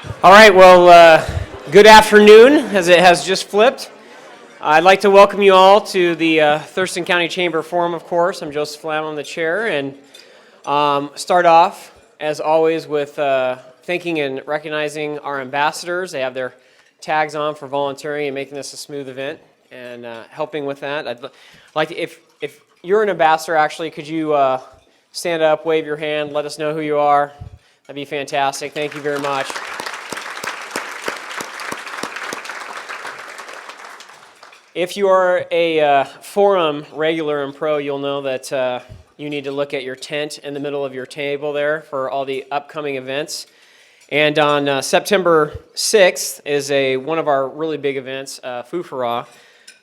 All right, well, good afternoon, as it has just flipped. I'd like to welcome you all to the Thurston County Chamber Forum, of course. I'm Joseph Flam, I'm the chair, and start off, as always, with thanking and recognizing our ambassadors. They have their tags on for volunteering and making this a smooth event and helping with that. I'd like to, if you're an ambassador, actually, could you stand up, wave your hand, let us know who you are? That'd be fantastic. Thank you very much. If you are a forum regular and pro, you'll know that you need to look at your tent in the middle of your table there for all the upcoming events. And on September 6th is one of our really big events, Fufara.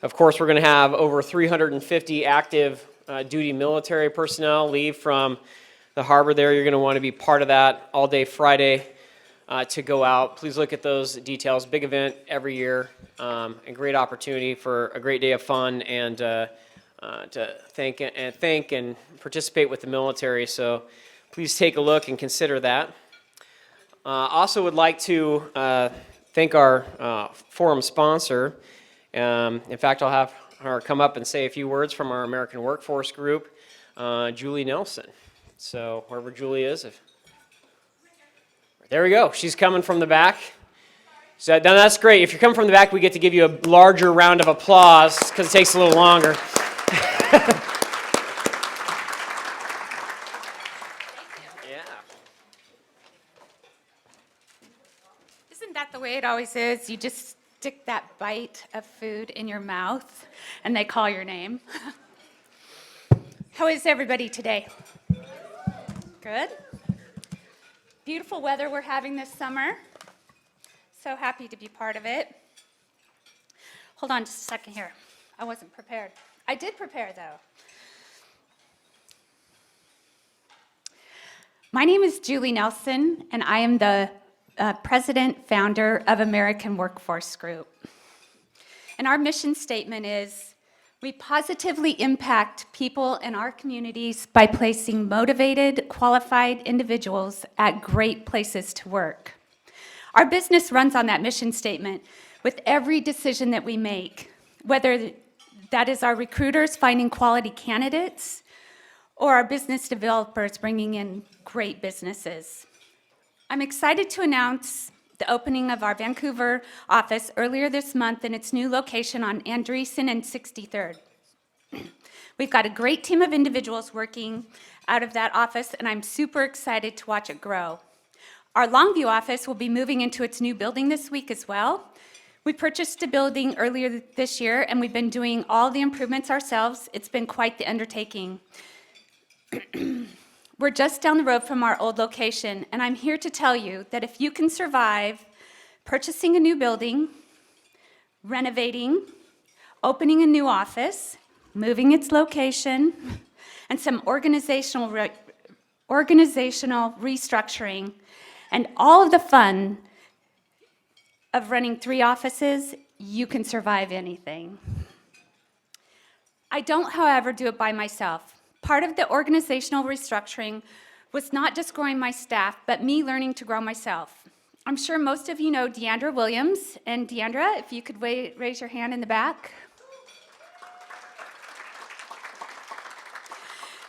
Of course, we're going to have over 350 active duty military personnel leave from the harbor there. You're going to want to be part of that all day Friday to go out. Please look at those details. Big event every year. A great opportunity for a great day of fun and to thank and participate with the military. So please take a look and consider that. Also would like to thank our forum sponsor. In fact, I'll have her come up and say a few words from our American Workforce Group, Julie Nelson. So wherever Julie is, there we go. She's coming from the back. So now that's great. If you're coming from the back, we get to give you a larger round of applause because it takes a little longer. Yeah. Isn't that the way it always is? You just stick that bite of food in your mouth and they call your name. How is everybody today? Good? Beautiful weather we're having this summer. So happy to be part of it. Hold on just a second here. I wasn't prepared. I did prepare, though. My name is Julie Nelson, and I am the president, founder of American Workforce Group. And our mission statement is, we positively impact people in our communities by placing motivated, qualified individuals at great places to work. Our business runs on that mission statement with every decision that we make, whether that is our recruiters finding quality candidates or our business developers bringing in great businesses. I'm excited to announce the opening of our Vancouver office earlier this month in its new location on Andreessen and 63rd. We've got a great team of individuals working out of that office, and I'm super excited to watch it grow. Our Longview office will be moving into its new building this week as well. We purchased a building earlier this year, and we've been doing all the improvements ourselves. It's been quite the undertaking. We're just down the road from our old location, and I'm here to tell you that if you can survive purchasing a new building, renovating, opening a new office, moving its location, and some organizational restructuring, and all of the fun of running 3 offices, you can survive anything. I don't, however, do it by myself. Part of the organizational restructuring was not just growing my staff, but me learning to grow myself. I'm sure most of you know Deandra Williams. And Deandra, if you could raise your hand in the back.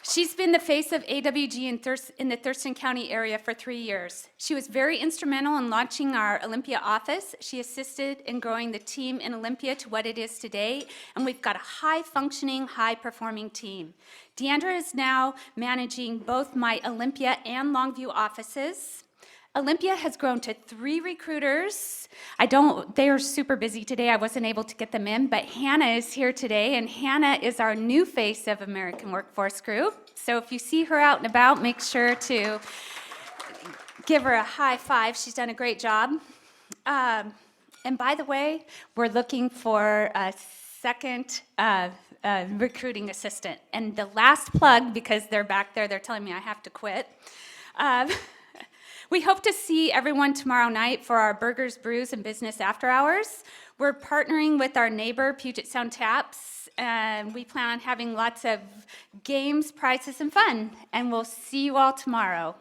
She's been the face of AWG in the Thurston County area for 3 years. She was very instrumental in launching our Olympia office. She assisted in growing the team in Olympia to what it is today, and we've got a high-functioning, high-performing team. Deandra is now managing both my Olympia and Longview offices. Olympia has grown to 3 recruiters. They are super busy today. I wasn't able to get them in, but Hannah is here today, and Hannah is our new face of American Workforce Group. So if you see her out and about, make sure to give her a high five. She's done a great job. And by the way, we're looking for a second recruiting assistant. And the last plug, because they're back there, they're telling me I have to quit. We hope to see everyone tomorrow night for our Burgers, Brews, and Business After Hours. We're partnering with our neighbor, Puget Sound Taps, and we plan on having lots of games, prizes, and fun. And we'll see you all tomorrow.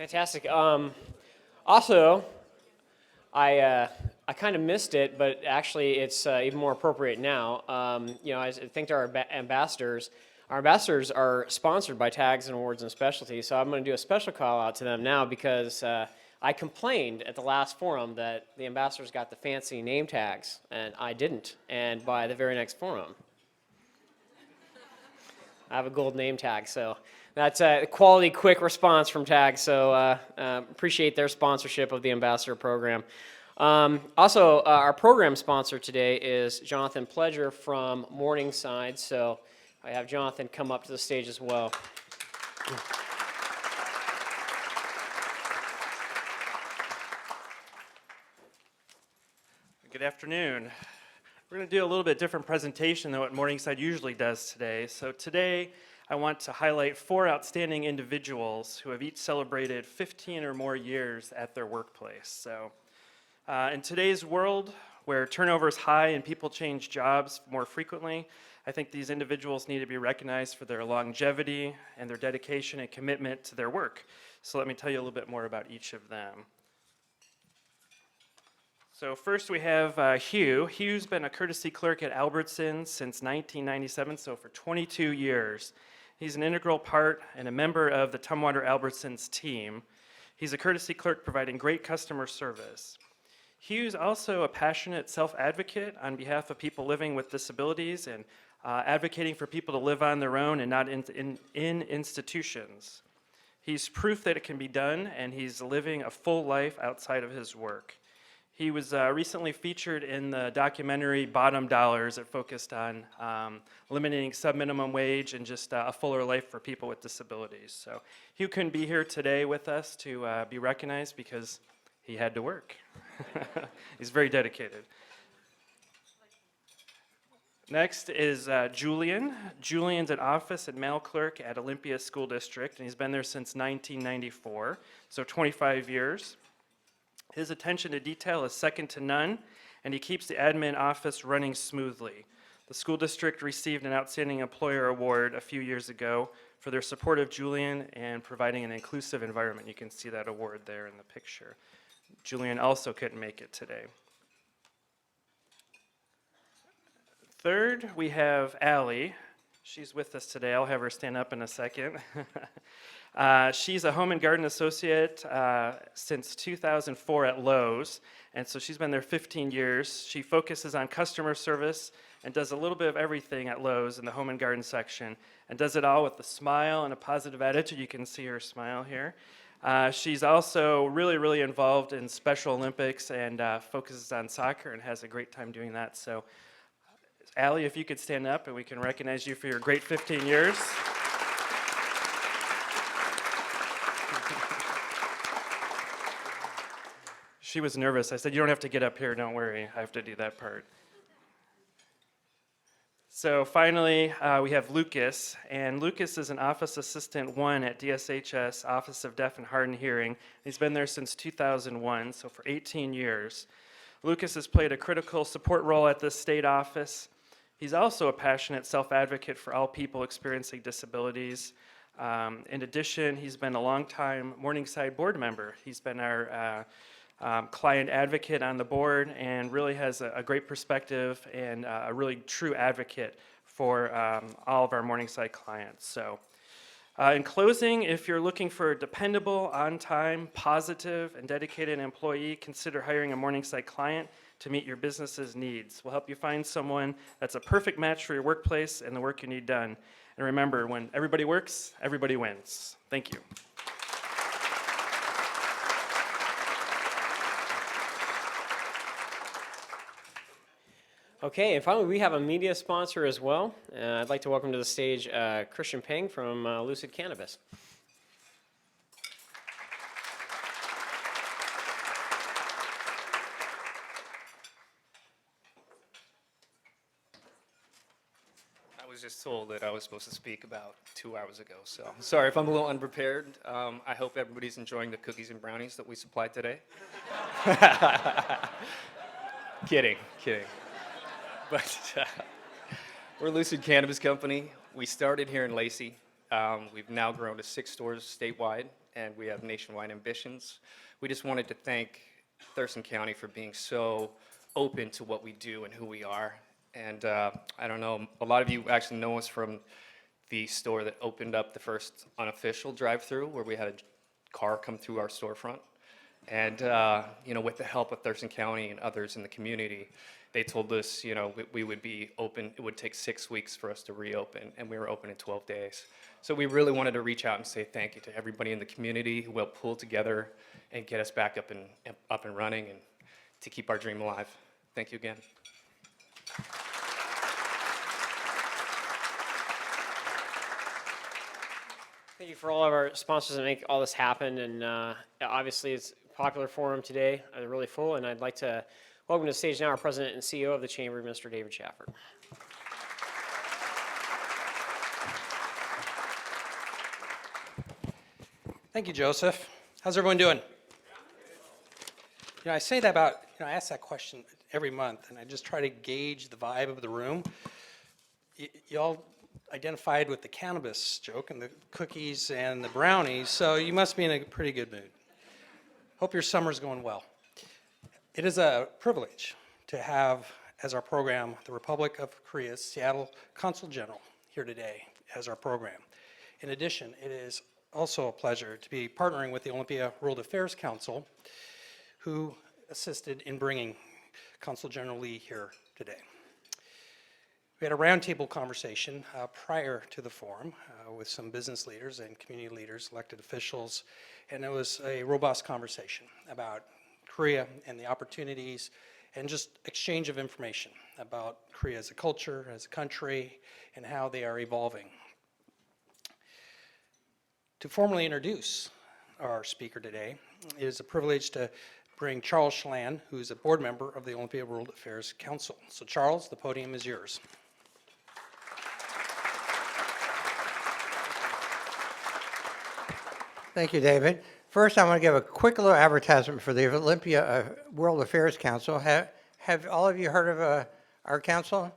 Fantastic. Also, I kind of missed it, but actually it's even more appropriate now. I think to our ambassadors. Our ambassadors are sponsored by Tags and Awards and Specialty, so I'm going to do a special call out to them now because I complained at the last forum that the ambassadors got the fancy name tags, and I didn't. And by the very next forum, I have a gold name tag, so that's a quality, quick response from Tag, so appreciate their sponsorship of the Ambassador Program. Also, our program sponsor today is Jonathan Pledger from Morningside, so I have Jonathan come up to the stage as well. Good afternoon. We're going to do a little bit different presentation than what Morningside usually does today. So today I want to highlight 4 outstanding individuals who have each celebrated 15 or more years at their workplace. So in today's world where turnover is high and people change jobs more frequently, I think these individuals need to be recognized for their longevity and their dedication and commitment to their work. So let me tell you a little bit more about each of them. So first we have Hugh. Hugh's been a courtesy clerk at Albertsons since 1997, so for 22 years. He's an integral part and a member of the Tumwater Albertsons team. He's a courtesy clerk providing great customer service. Hugh's also a passionate self-advocate on behalf of people living with disabilities and advocating for people to live on their own and not in institutions. He's proof that it can be done, and he's living a full life outside of his work. He was recently featured in the documentary Bottom Dollars that focused on eliminating sub-minimum wage and just a fuller life for people with disabilities. So Hugh couldn't be here today with us to be recognized because he had to work. He's very dedicated. Next is Julian. Julian's an office and mail clerk at Olympia School District, and he's been there since 1994, so 25 years. His attention to detail is second to none, and he keeps the admin office running smoothly. The school district received an Outstanding Employer Award a few years ago for their support of Julian and providing an inclusive environment. You can see that award there in the picture. Julian also couldn't make it today. Third, we have Allie. She's with us today. I'll have her stand up in a second. She's a home and garden associate since 2004 at Lowe's, and so she's been there 15 years. She focuses on customer service and does a little bit of everything at Lowe's in the home and garden section, and does it all with a smile and a positive attitude. You can see her smile here. She's also really involved in Special Olympics and focuses on soccer and has a great time doing that. So, Allie, if you could stand up and we can recognize you for your great 15 years. She was nervous. I said, you don't have to get up here, don't worry. I have to do that part. So finally, we have Lucas, and Lucas is an Office Assistant 1 at DSHS, Office of Deaf and Hard of Hearing. He's been there since 2001, so for 18 years. Lucas has played a critical support role at this state office. He's also a passionate self-advocate for all people experiencing disabilities. In addition, he's been a longtime Morningside board member. He's been our client advocate on the board and really has a great perspective and a really true advocate for all of our Morningside clients. So in closing, if you're looking for a dependable, on-time, positive, and dedicated employee, consider hiring a Morningside client to meet your business's needs. We'll help you find someone that's a perfect match for your workplace and the work you need done. And remember, when everybody works, everybody wins. Thank you. Okay, and finally we have a media sponsor as well. I'd like to welcome to the stage Christian Peng from Lucid Cannabis. I was just told that I was supposed to speak about 2 hours ago, so sorry if I'm a little unprepared. I hope everybody's enjoying the cookies and brownies that we supplied today. Kidding. But we're Lucid Cannabis Company. We started here in Lacey. We've now grown to 6 stores statewide, and we have nationwide ambitions. We just wanted to thank Thurston County for being so open to what we do and who we are. And I don't know, a lot of you actually know us from the store that opened up the first unofficial drive-through, where we had a car come through our storefront. And with the help of Thurston County and others in the community, they told us, we would be open. It would take 6 weeks for us to reopen, and we were open in 12 days. So we really wanted to reach out and say thank you to everybody in the community who helped pull together and get us back up and running, and to keep our dream alive. Thank you again. Thank you for all of our sponsors that make all this happen, and obviously it's a popular forum today, really full, and I'd like to welcome to the stage now our President and CEO of the Chamber, Mr. David Shafford. Thank you, Joseph. How's everyone doing? I say that about, I ask that question every month, and I just try to gauge the vibe of the room. Y'all identified with the cannabis joke and the cookies and the brownies, so you must be in a pretty good mood. Hope your summer's going well. It is a privilege to have as our program the Republic of Korea's Seattle Consul General here today as our program. In addition, it is also a pleasure to be partnering with the Olympia World Affairs Council, who assisted in bringing Consul General Lee here today. We had a roundtable conversation prior to the forum with some business leaders and community leaders, elected officials, and it was a robust conversation about Korea and the opportunities and just exchange of information about Korea as a culture, as a country, and how they are evolving. To formally introduce our speaker today, it is a privilege to bring Charles Schlan, who is a board member of the Olympia World Affairs Council. So Charles, the podium is yours. Thank you, David. First, I want to give a quick little advertisement for the Olympia World Affairs Council. Have all of you heard of our council?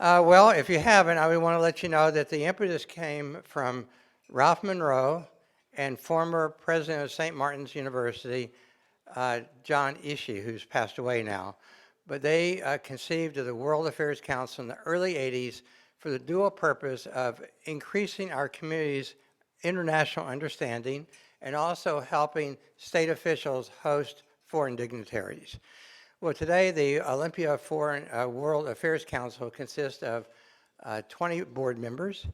Well, if you haven't, I would want to let you know that the impetus came from Ralph Monroe and former president of St. Martin's University, John Ishii, who's passed away now. But they conceived of the World Affairs Council in the early 80s for the dual purpose of increasing our community's international understanding and also helping state officials host foreign dignitaries. Well, today the Olympia World Affairs Council consists of 20 board members.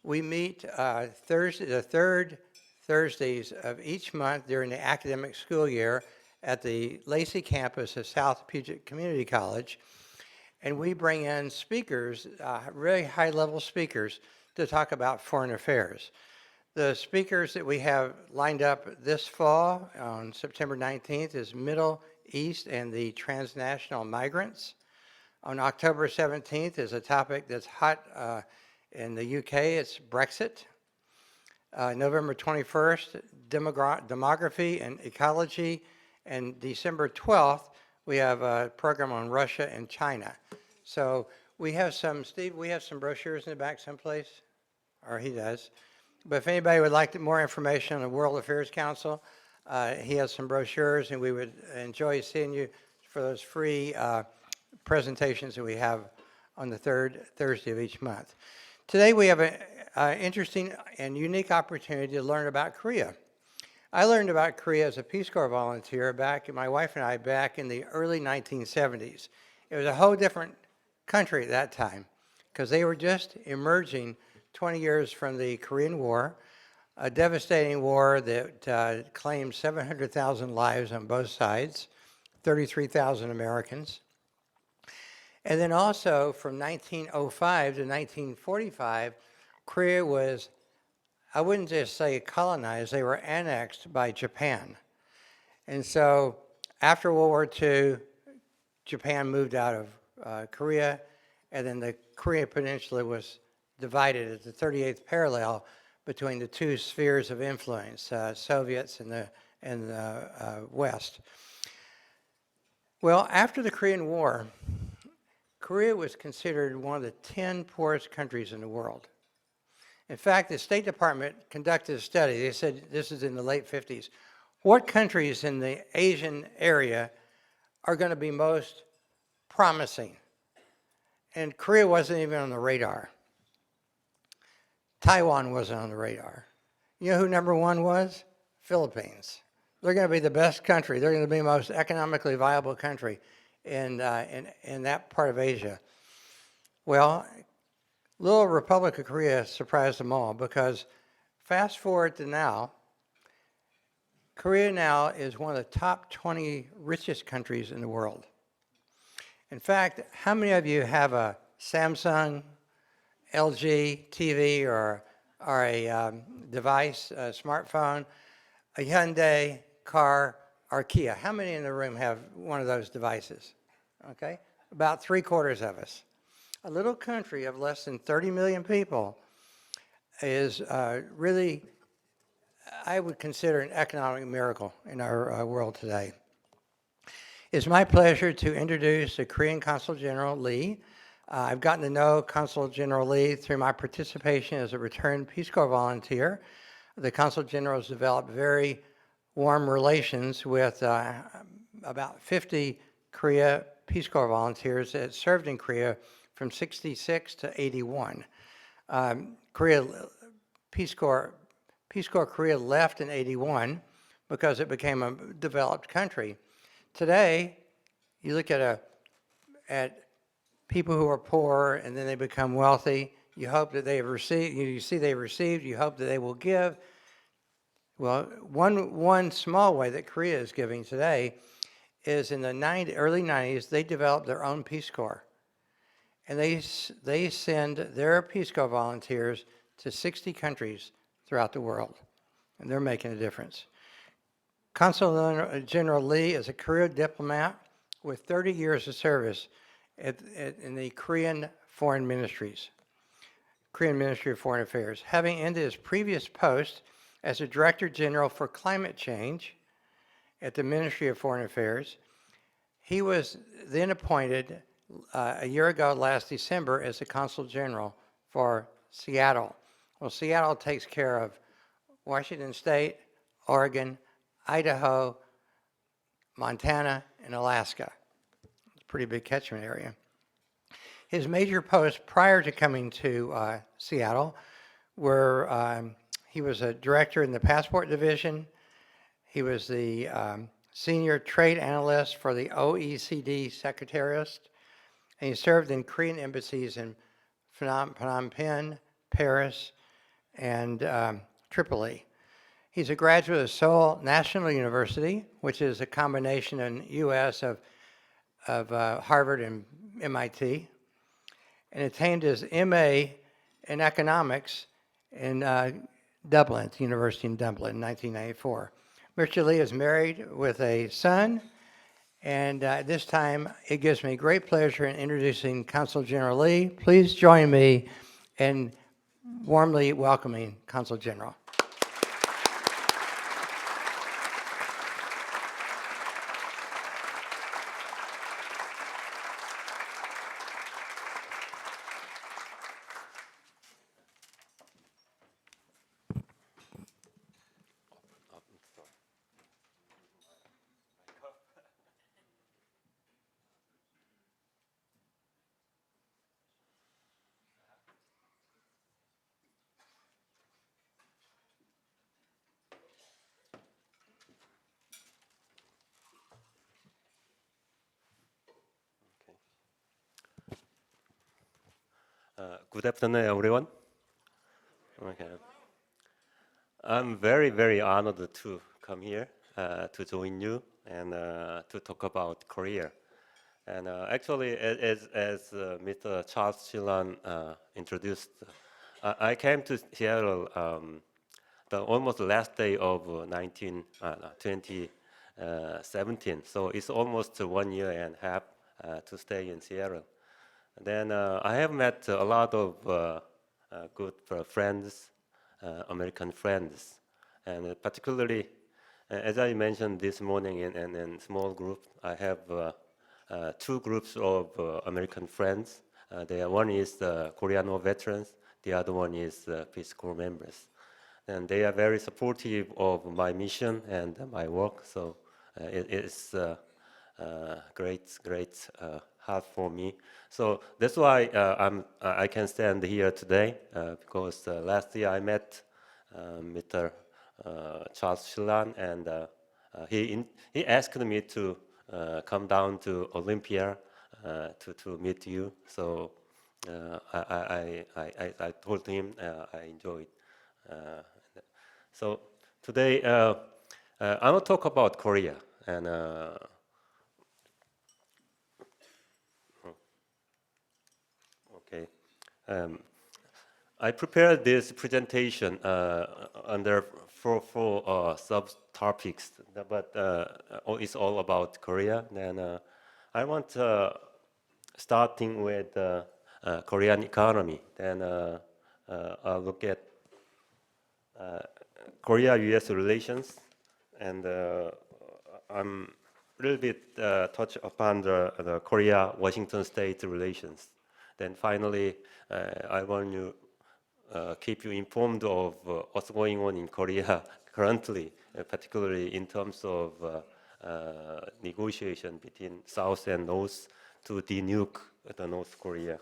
We meet the third Thursdays of each month during the academic school year at the Lacey campus of South Puget Community College, and we bring in speakers, really high-level speakers, to talk about foreign affairs. The speakers that we have lined up this fall on September 19th is Middle East and the transnational migrants. On October 17th is a topic that's hot in the UK, it's Brexit. November 21st, demography and ecology. And December 12th, we have a program on Russia and China. So we have some, Steve, we have some brochures in the back someplace, or he does. But if anybody would like more information on the World Affairs Council, he has some brochures, and we would enjoy seeing you for those free presentations that we have on the third Thursday of each month. Today we have an interesting and unique opportunity to learn about Korea. I learned about Korea as a Peace Corps volunteer my wife and I, back in the early 1970s. It was a whole different country at that time because they were just emerging 20 years from the Korean War, a devastating war that claimed 700,000 lives on both sides, 33,000 Americans. And then also from 1905 to 1945, Korea was, I wouldn't just say colonized, they were annexed by Japan. And so after World War II, Japan moved out of Korea, and then the Korean Peninsula was divided at the 38th parallel between the two spheres of influence, Soviets and the West. Well, after the Korean War, Korea was considered one of the 10 poorest countries in the world. In fact, the State Department conducted a study. They said, this is in the late 50s, what countries in the Asian area are going to be most promising? And Korea wasn't even on the radar. Taiwan wasn't on the radar. You know who number one was? Philippines. They're going to be the best country. They're going to be the most economically viable country in that part of Asia. Well, little Republic of Korea surprised them all, because fast forward to now, Korea now is one of the top 20 richest countries in the world. In fact, how many of you have a Samsung, LG TV, or a device, a smartphone, a Hyundai car, or Kia? How many in the room have one of those devices? Okay, about 3/4 of us. A little country of less than 30 million people is really, I would consider, an economic miracle in our world today. It's my pleasure to introduce the Korean Consul General Lee. I've gotten to know Consul General Lee through my participation as a returned Peace Corps volunteer. The Consul General has developed very warm relations with about 50 Korea Peace Corps volunteers that served in Korea from 66 to 81. Peace Corps Korea left in 81 because it became a developed country. Today, you look at people who are poor and then they become wealthy. You hope that they have received. You see they've received. You hope that they will give. Well, one small way that Korea is giving today is in the early 90s, they developed their own Peace Corps. And they send their Peace Corps volunteers to 60 countries throughout the world. And they're making a difference. Consul General Lee is a career diplomat with 30 years of service in the Korean Foreign Ministries, Korean Ministry of Foreign Affairs. Having ended his previous post as a Director General for Climate Change at the Ministry of Foreign Affairs, he was then appointed a year ago, last December, as the Consul General for Seattle. Well, Seattle takes care of Washington State, Oregon, Idaho, Montana, and Alaska. It's a pretty big catchment area. His major posts prior to coming to Seattle were he was a director in the Passport Division. He was the senior trade analyst for the OECD Secretariat. And he served in Korean embassies in Phnom Penh, Paris, and Tripoli. He's a graduate of Seoul National University, which is a combination in the U.S. of Harvard and MIT, and attained his MA in economics in Dublin, the University in Dublin in 1994. Mr. Lee is married with a son, and at this time, it gives me great pleasure in introducing Consul General Lee. Please join me in warmly welcoming Consul General. Good afternoon, everyone. Okay. I'm very, very honored to come here to join you and to talk about Korea. And actually, as Mr. Charles Chilan introduced, I came to Seattle the almost last day of 2017. So it's almost 1 year and a half to stay in Seattle. Then I have met a lot of good friends, American friends, and particularly, as I mentioned this morning in small group, I have 2 groups of American friends. One is the Korean War veterans, the other one is Peace Corps members. And they are very supportive of my mission and my work, so it's great help for me. So that's why I can stand here today, because last year I met Mr. Charles Schillan, and he asked me to come down to Olympia to meet you. So I told him I enjoyed. So today I will talk about Korea, and okay. I prepared this presentation under four subtopics, but it's all about Korea. Then I want starting with Korean economy. Then I'll look at Korea-U.S. relations, and I'm a little bit touch upon the Korea-Washington State relations. Then finally, I want to keep you informed of what's going on in Korea currently, particularly in terms of negotiation between South and North to denuke the North Korea.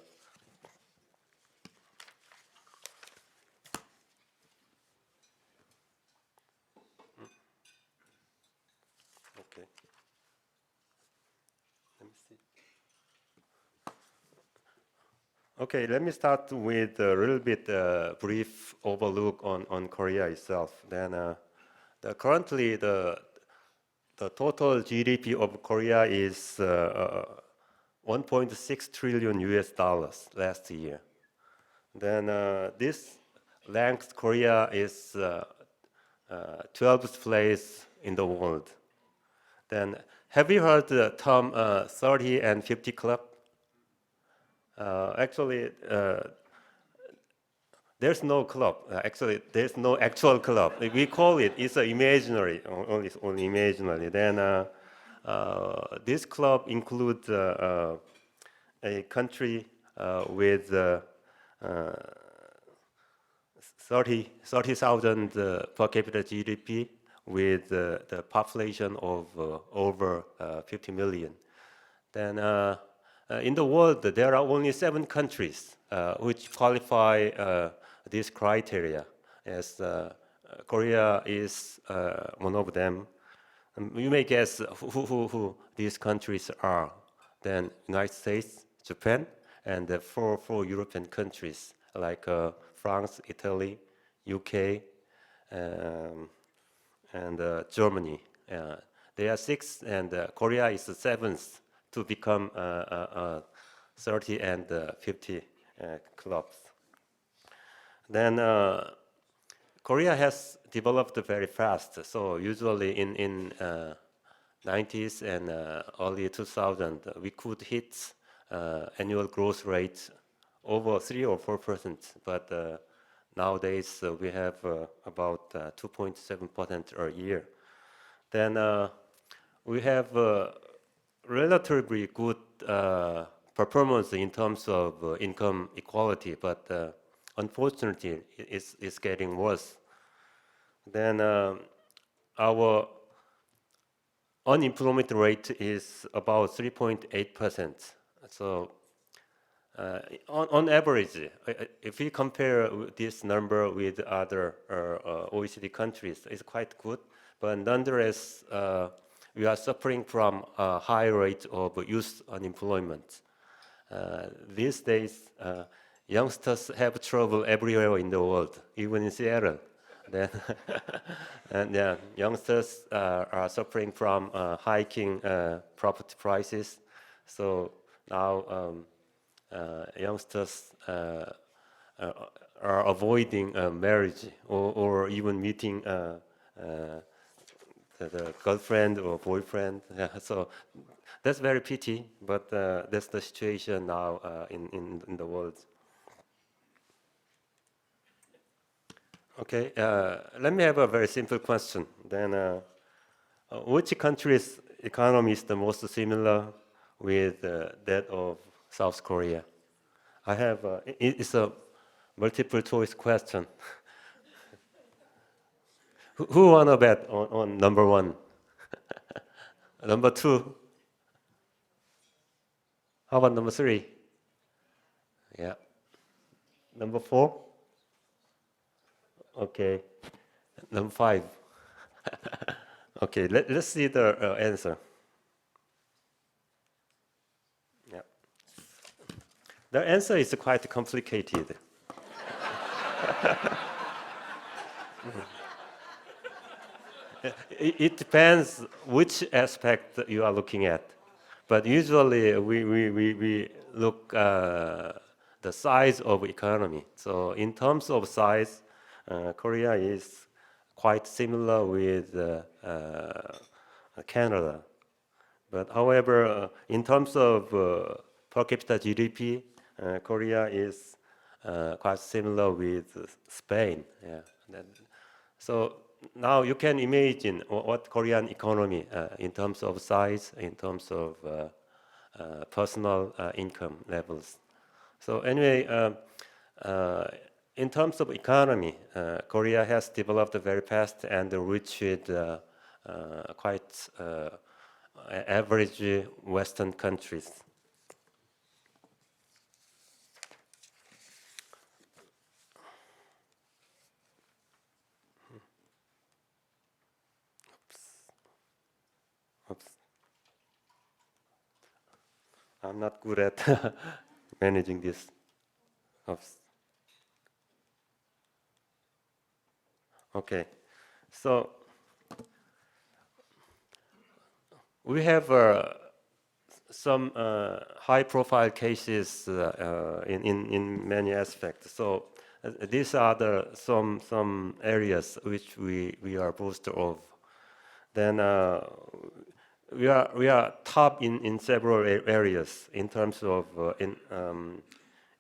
Okay. Let me see. Okay, let me start with a little bit brief overlook on Korea itself. Then currently the total GDP of Korea is 1.6 trillion US dollars last year. Then this ranks Korea is 12th place in the world. Then have you heard the term 30 and 50 club? Actually, there's no club. Actually, there's no actual club. We call it, it's imaginary, only imaginary. Then this club includes a country with 30,000 per capita GDP, with the population of over 50 million. Then in the world, there are only 7 countries which qualify this criteria, as Korea is one of them. You may guess who these countries are. Then United States, Japan, and 4 European countries like France, Italy, UK, and Germany. They are 6, and Korea is the 7th to become 30 and 50 clubs. Then Korea has developed very fast. So usually in 90s and early 2000, we could hit annual growth rate over 3 or 4%. But nowadays we have about 2.7% a year. Then we have relatively good performance in terms of income equality, but unfortunately, it's getting worse. Then our unemployment rate is about 3.8%. So on average, if we compare this number with other OECD countries, it's quite good. But nonetheless, we are suffering from a high rate of youth unemployment. These days, youngsters have trouble everywhere in the world, even in Seattle. Then and youngsters are suffering from hiking property prices. So now youngsters are avoiding marriage or even meeting the girlfriend or boyfriend. So that's very pity, but that's the situation now in the world. Okay, let me have a very simple question. Then, which country's economy is the most similar with that of South Korea? I have it's a multiple choice question. Who wanna bet on number 1? Number 2? How about number 3? Yeah. Number 4? Okay. Number 5? Okay, let's see the answer. Yeah. The answer is quite complicated. It depends which aspect you are looking at. But usually we look the size of economy. So in terms of size, Korea is quite similar with Canada. But however, in terms of per capita GDP, Korea is quite similar with Spain. Yeah. So now you can imagine what Korean economy in terms of size, in terms of personal income levels. So anyway, in terms of economy, Korea has developed very fast and reached quite average Western countries. Oops. I'm not good at managing this. Oops. Okay, so we have some high-profile cases in many aspects. So these are some areas which we are boast of. Then we are top in several areas in terms of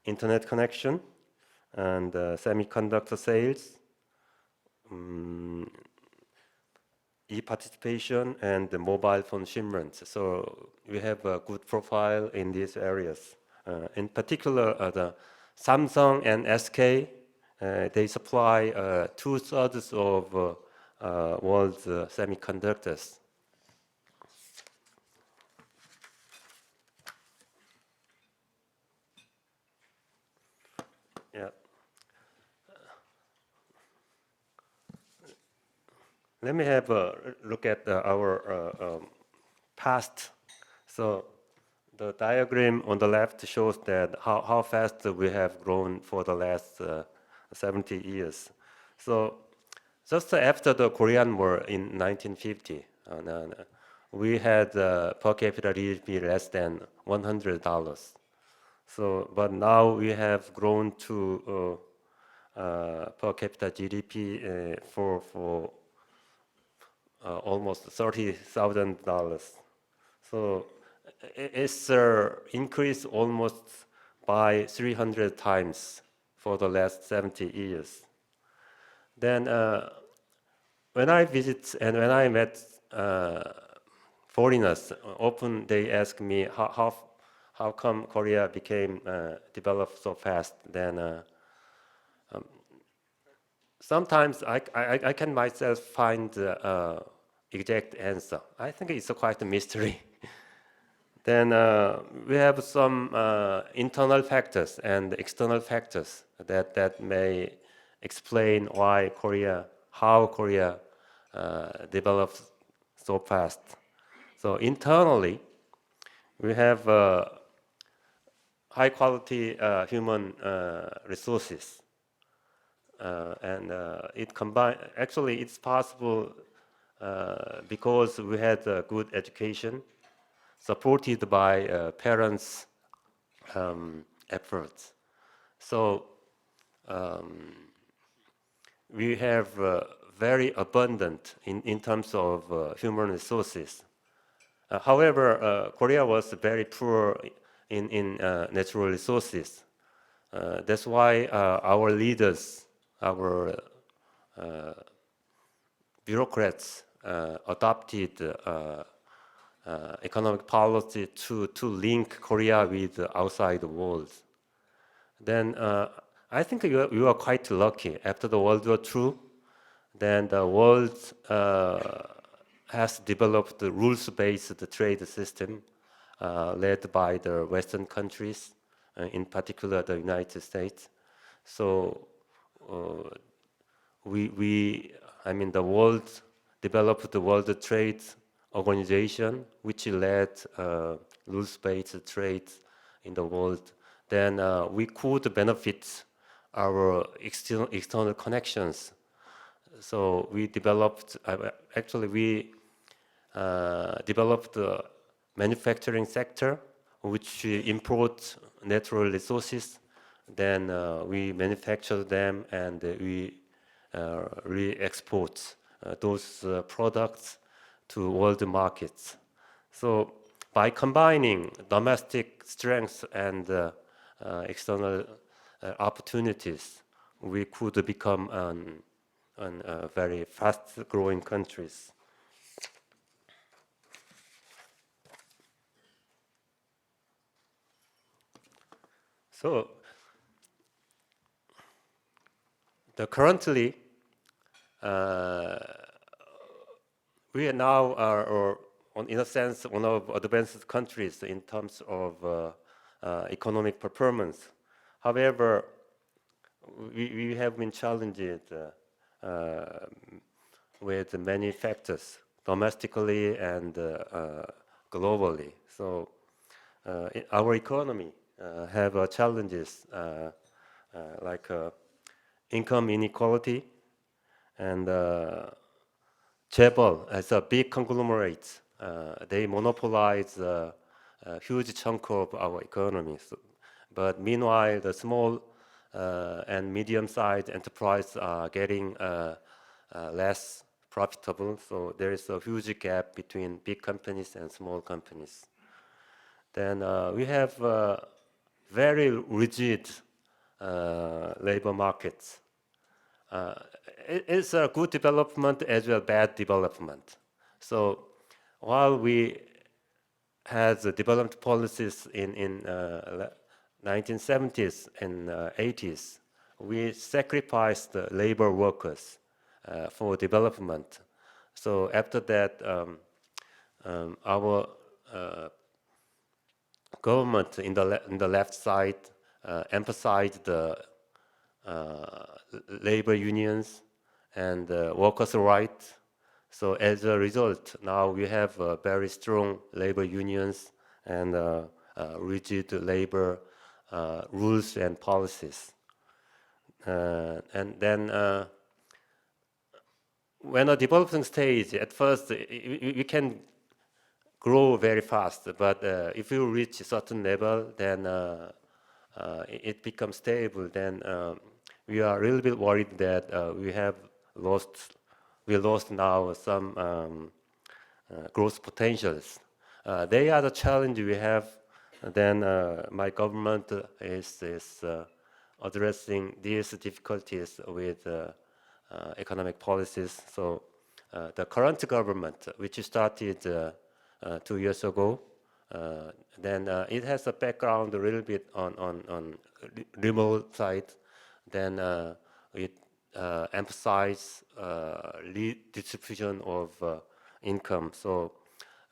internet connection and semiconductor sales, e-participation, and the mobile phone shipments. So we have a good profile in these areas. In particular, the Samsung and SK, they supply 2/3 of world's semiconductors. Yeah. Let me have a look at our past. So the diagram on the left shows that how fast we have grown for the last 70 years. So just after the Korean War in 1950, we had per capita GDP less than $100. So, but now we have grown to per capita GDP for almost $30,000. So it's increased almost by 300 times for the last 70 years. Then when I visit and when I met foreigners, often they ask me how come Korea became developed so fast. Then sometimes I can myself find the exact answer. I think it's quite a mystery. Then we have some internal factors and external factors that may explain how Korea developed so fast. So internally, we have high quality human resources. And actually it's possible because we had good education supported by parents' efforts. So we have very abundant in terms of human resources. However, Korea was very poor in natural resources. That's why our leaders, our bureaucrats adopted economic policy to link Korea with the outside world. Then I think you are quite lucky. After the World War II, then the world has developed the rules-based trade system led by the Western countries, in particular the United States. So the world developed the World Trade Organization, which led rules-based trade in the world. Then we could benefit our external connections. So we developed, developed the manufacturing sector, which import natural resources. Then we manufacture them and we re-export those products to world markets. So by combining domestic strengths and external opportunities, we could become a very fast-growing countries. So currently, we are now, in a sense, one of advanced countries in terms of economic performance. However, we have been challenged with many factors, domestically and globally. So our economy have challenges like income inequality and Chaebol as a big conglomerate. They monopolize a huge chunk of our economy. But meanwhile, the small and medium-sized enterprises are getting less profitable. So there is a huge gap between big companies and small companies. Then we have very rigid labor markets. It's a good development as well as bad development. So while we had the development policies in 1970s and 80s, we sacrificed the labor workers for development. So after that, our government in the left side emphasized the labor unions and workers' rights. So as a result, now we have very strong labor unions and rigid labor rules and policies. And then when a developing stage, at first we can grow very fast, but if you reach a certain level, then it becomes stable. Then we are a little bit worried that we lost now some growth potentials. They are the challenge we have. Then my government is addressing these difficulties with economic policies. So the current government, which started 2 years ago, then it has a background a little bit on remote side. Then it emphasizes redistribution of income. So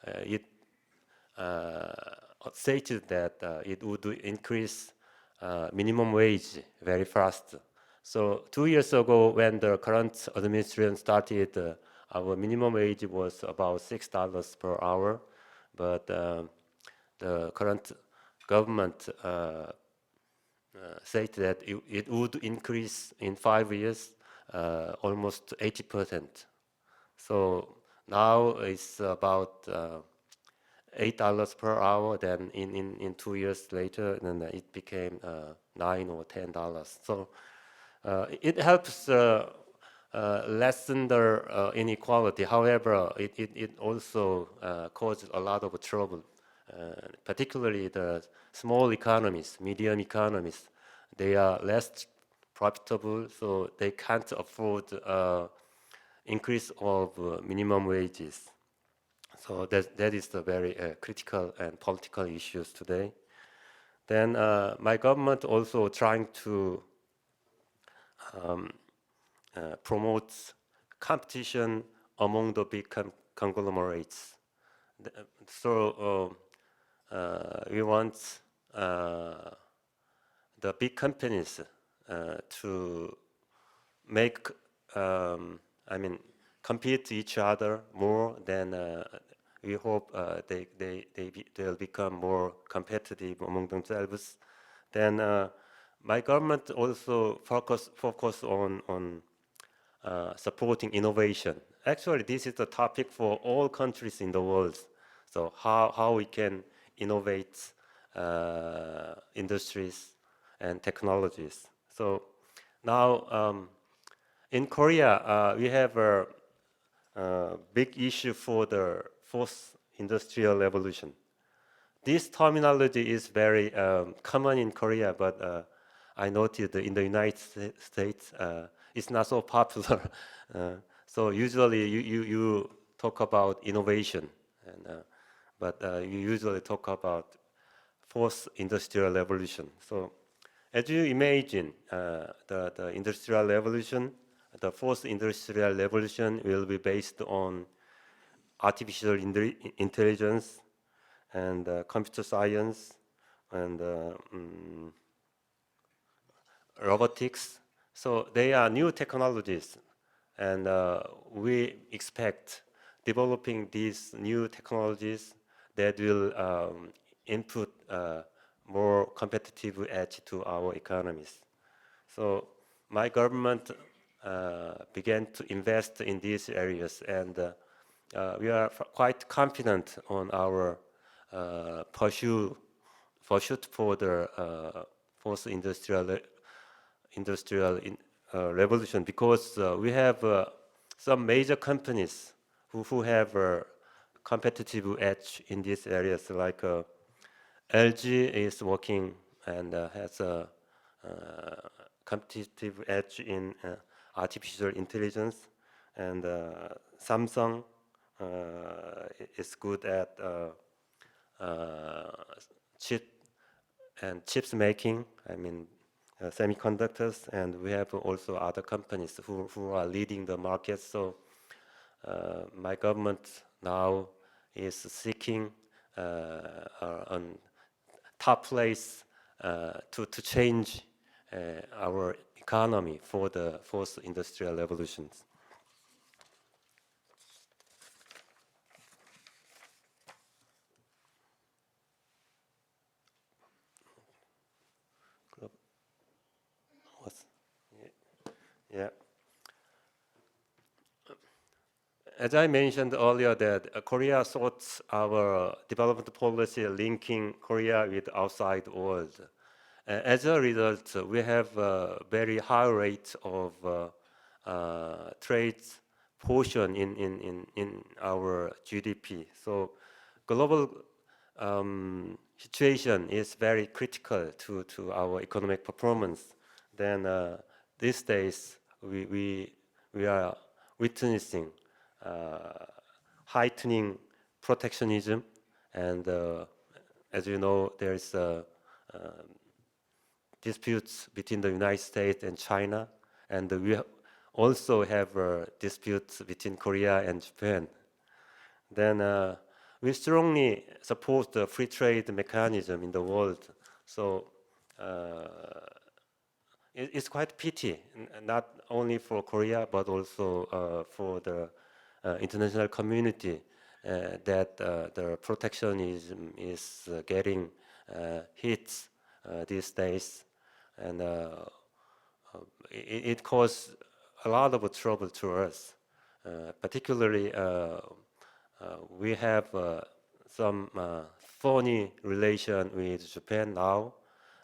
it stated that it would increase minimum wage very fast. So 2 years ago, when the current administration started, our minimum wage was about $6 per hour, but the current government said that it would increase in 5 years almost 80%. So now it's about $8 per hour. Then in 2 years later, then it became $9 or $10. So it helps lessen the inequality. However, it also causes a lot of trouble, particularly the small economies, medium economies. They are less profitable, so they can't afford increase of minimum wages. So that is the very critical and political issues today. Then my government also trying to promotes competition among the big conglomerates. So we want the big companies to make, compete each other more than we hope they'll become more competitive among themselves. Then my government also focus on supporting innovation. Actually, this is a topic for all countries in the world. So how we can innovate industries and technologies. So now in Korea, we have a big issue for the fourth industrial revolution. This terminology is very common in Korea, but I noted in the United States it's not so popular. So usually you talk about innovation, but you usually talk about fourth industrial revolution. So as you imagine, the industrial revolution, the fourth industrial revolution will be based on artificial intelligence and computer science and robotics. So they are new technologies, and we expect developing these new technologies that will input more competitive edge to our economies. So my government began to invest in these areas, and we are quite confident on our pursuit for the fourth industrial revolution, because we have some major companies who have a competitive edge in these areas, like LG is working and has a competitive edge in artificial intelligence, and Samsung is good at chips making, semiconductors, and we have also other companies who are leading the market. So my government now is seeking a top place to change our economy for the fourth industrial revolutions. Yeah. As I mentioned earlier, that Korea sought our development policy linking Korea with outside world. As a result, we have a very high rate of trade portion in our GDP. So global situation is very critical to our economic performance. Then these days we are witnessing heightening protectionism, and as you know, there's disputes between the United States and China, and we also have disputes between Korea and Japan. Then we strongly support the free trade mechanism in the world. So it's quite pity, not only for Korea, but also for the international community, that the protectionism is getting hits these days, and it caused a lot of trouble to us. Particularly, we have some phony relation with Japan now.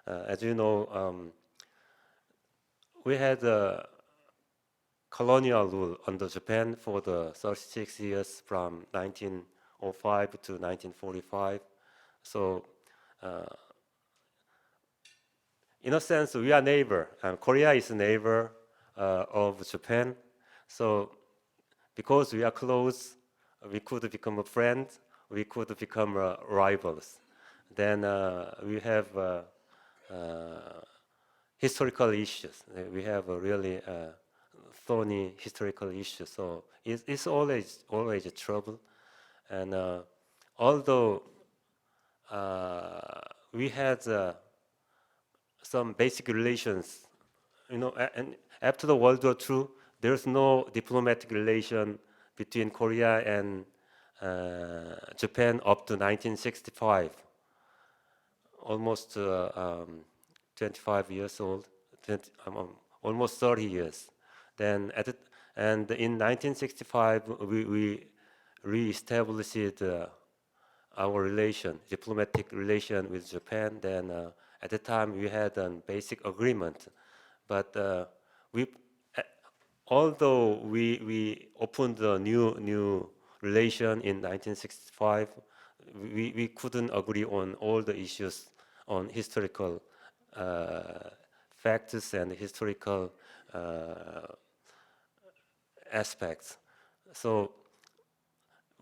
As you know, we had a colonial rule under Japan for the 36 years from 1905 to 1945. So in a sense, we are neighbor, and Korea is a neighbor of Japan. So because we are close, we could become a friend, we could become rivals. Then we have historical issues. We have a really thorny historical issue, so it's always a trouble. And although we had some basic relations, and after the World War II, there's no diplomatic relation between Korea and Japan up to 1965. Almost 25 years old, almost 30 years. Then and in 1965, we re-established our diplomatic relation with Japan. Then at the time we had a basic agreement, but although we opened a new relation in 1965, we couldn't agree on all the issues on historical facts and historical aspects. So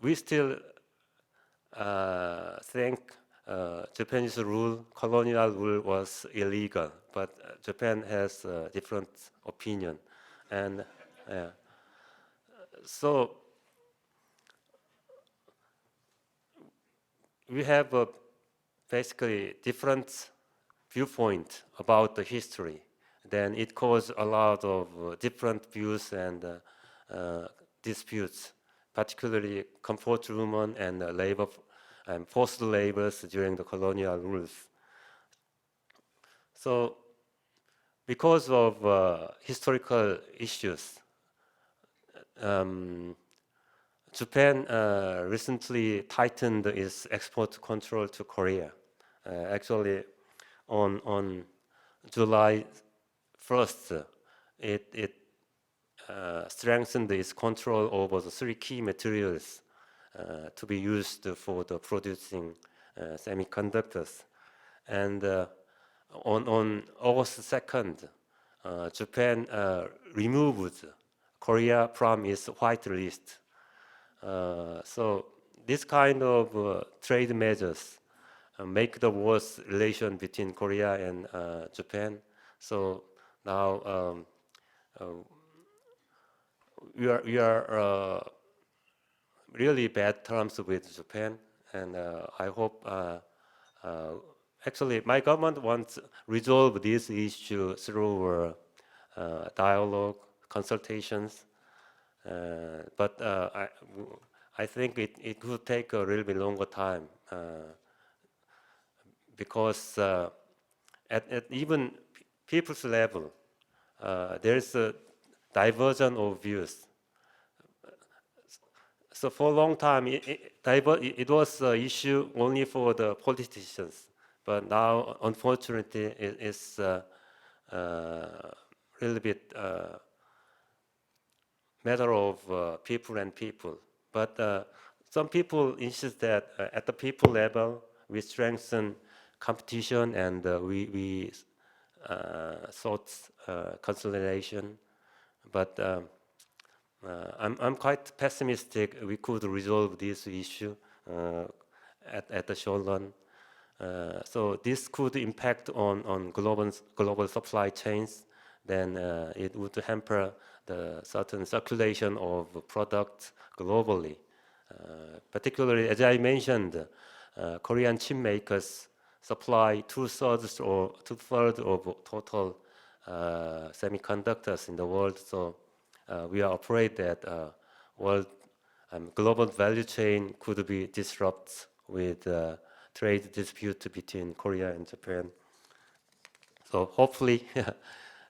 we still think Japanese colonial rule was illegal, but Japan has a different opinion. And so we have a basically different viewpoint about the history. Then it caused a lot of different views and disputes, particularly comfort women and labor and forced labors during the colonial rules. So because of historical issues, Japan recently tightened its export control to Korea. Actually, on July 1st, it strengthened its control over the 3 key materials to be used for the producing semiconductors. And on August 2nd, Japan removed Korea from its white list. So this kind of trade measures make the worst relation between Korea and Japan. So now we are really bad terms with Japan, and I hope. Actually, my government wants to resolve this issue through dialogue, consultations, but I think it could take a little bit longer time because at even people's level, there's a diversion of views. So for a long time, it was an issue only for the politicians. But now, unfortunately, it's a little bit matter of people and people. But some people insist that at the people level, we strengthen competition and we sought consolidation. But I'm quite pessimistic we could resolve this issue at the short run. So this could impact on global supply chains. Then it would hamper the certain circulation of products globally. Particularly, as I mentioned, Korean chip makers supply two-thirds of total semiconductors in the world. So we are afraid that global value chain could be disrupted with trade dispute between Korea and Japan. So hopefully,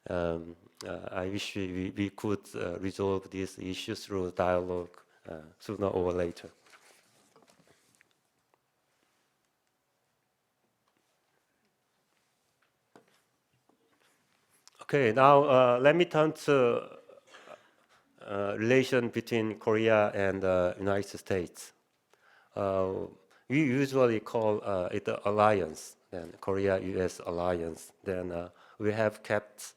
I wish we could resolve these issues through dialogue sooner or later. Okay, now let me turn to relation between Korea and the United States. We usually call it the alliance, then Korea-US alliance. Then we have kept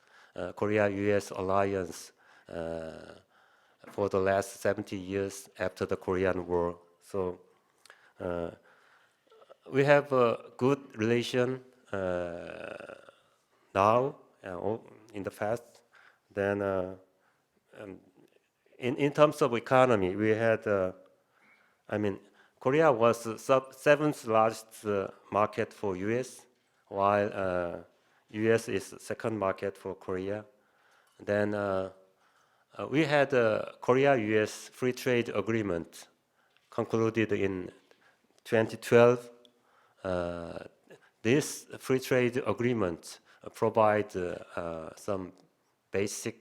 Korea-US alliance for the last 70 years after the Korean War. So we have a good relation now in the past. Then, in terms of economy, we had, Korea was the seventh largest market for U.S., while U.S. is the second market for Korea. Then we had a Korea-U.S. free trade agreement concluded in 2012. This free trade agreement provides some basic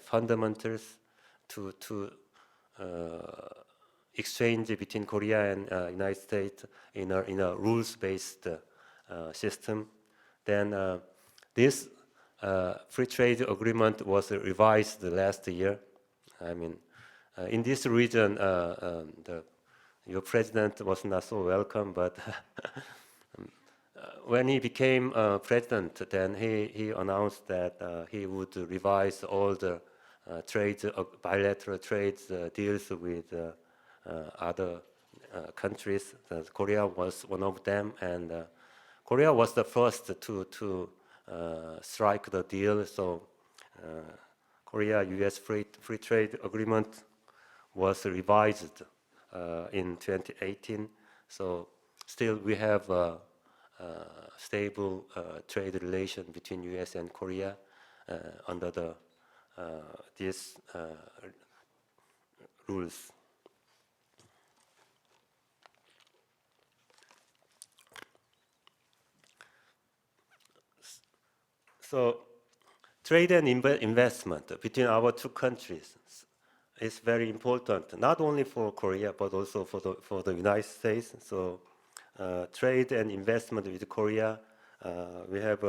fundamentals to exchange between Korea and United States in a rules-based system. Then this free trade agreement was revised last year. In this region, your president was not so welcome, but when he became president, then he announced that he would revise all the bilateral trade deals with other countries. Korea was one of them, and Korea was the first to strike the deal. So Korea-U.S. free trade agreement was revised in 2018. So still we have a stable trade relation between U.S. and Korea under these rules. So trade and investment between our two countries is very important, not only for Korea, but also for the United States. So trade and investment with Korea, we have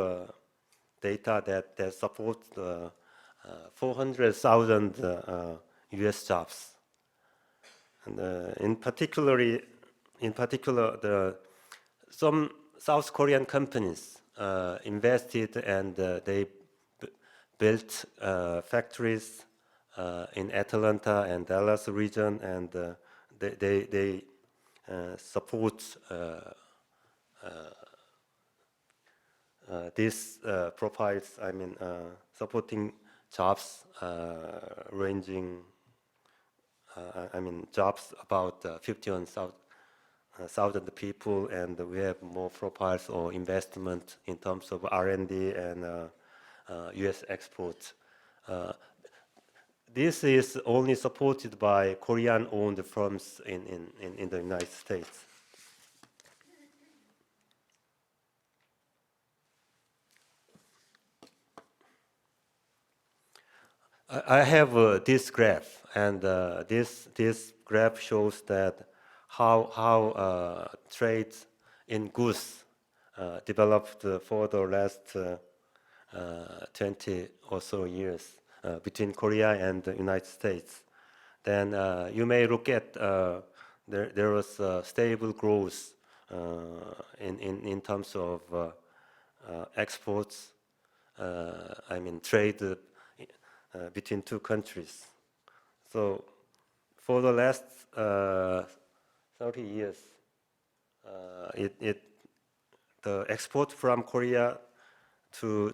data that supports 400,000 U.S. jobs. And in particular, some South Korean companies invested and they built factories in Atlanta and Dallas region, and they support these profiles. Supporting jobs ranging. Jobs about 51,000 people, and we have more profiles or investment in terms of R&D and U.S. exports. This is only supported by Korean-owned firms in the United States. I have this graph, and this graph shows that how trade in goods developed for the last 20 or so years between Korea and the United States. Then you may look at there was stable growth in terms of exports. Trade between two countries. So for the last 30 years, the export from Korea to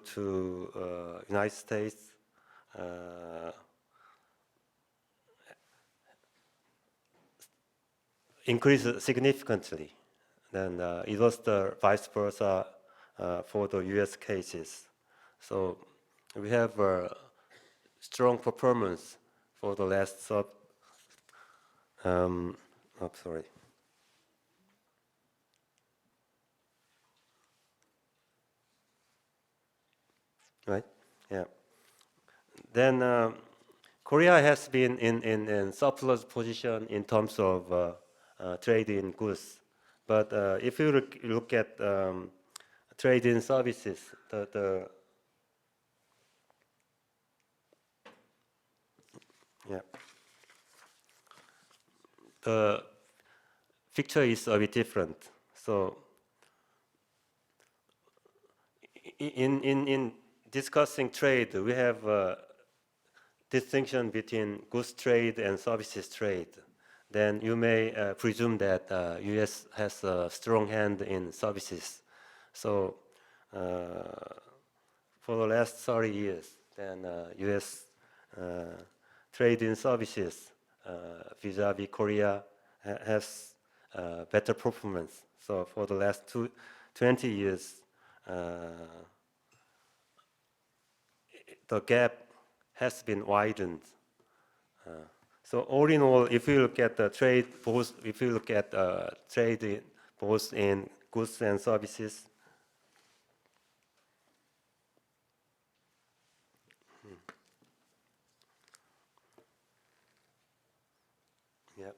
United States increased significantly. Then it was the vice versa for the U.S. cases. So we have strong performance for the last Right? Yeah. Then Korea has been in surplus position in terms of trade in goods. But if you look at trade in services, the picture is a bit different. So in discussing trade, we have a distinction between goods trade and services trade. Then you may presume that U.S. has a strong hand in services. So for the last 30 years, then U.S. trade in services vis-a-vis Korea has better performance. So for the last 20 years, the gap has been widened. So all in all, if you look at the trade, if you look at trade both in goods and services, yeah.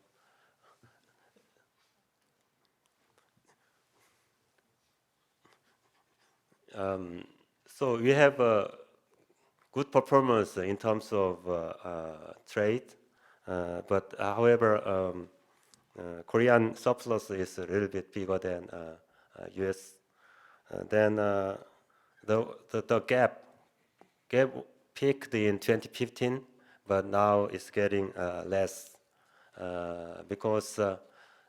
So we have a good performance in terms of trade, but however, Korean surplus is a little bit bigger than U.S. Then the gap peaked in 2015, but now it's getting less because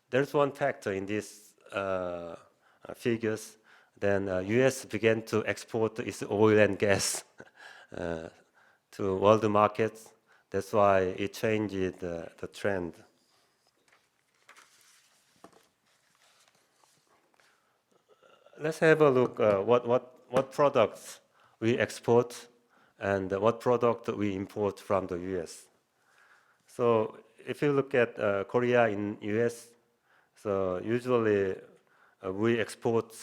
there's one factor in these figures. Then U.S. began to export its oil and gas to world markets. That's why it changed the trend. Let's have a look what products we export and what product we import from the U.S. So if you look at Korea in U.S., so usually we export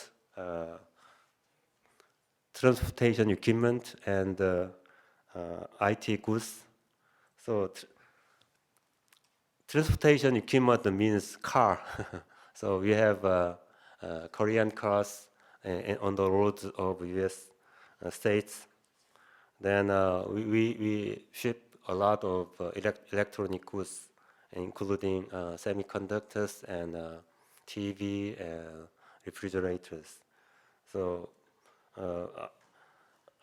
transportation equipment and IT goods. So transportation equipment means car. So we have Korean cars on the roads of U.S. States. Then we ship a lot of electronic goods, including semiconductors and TV and refrigerators. So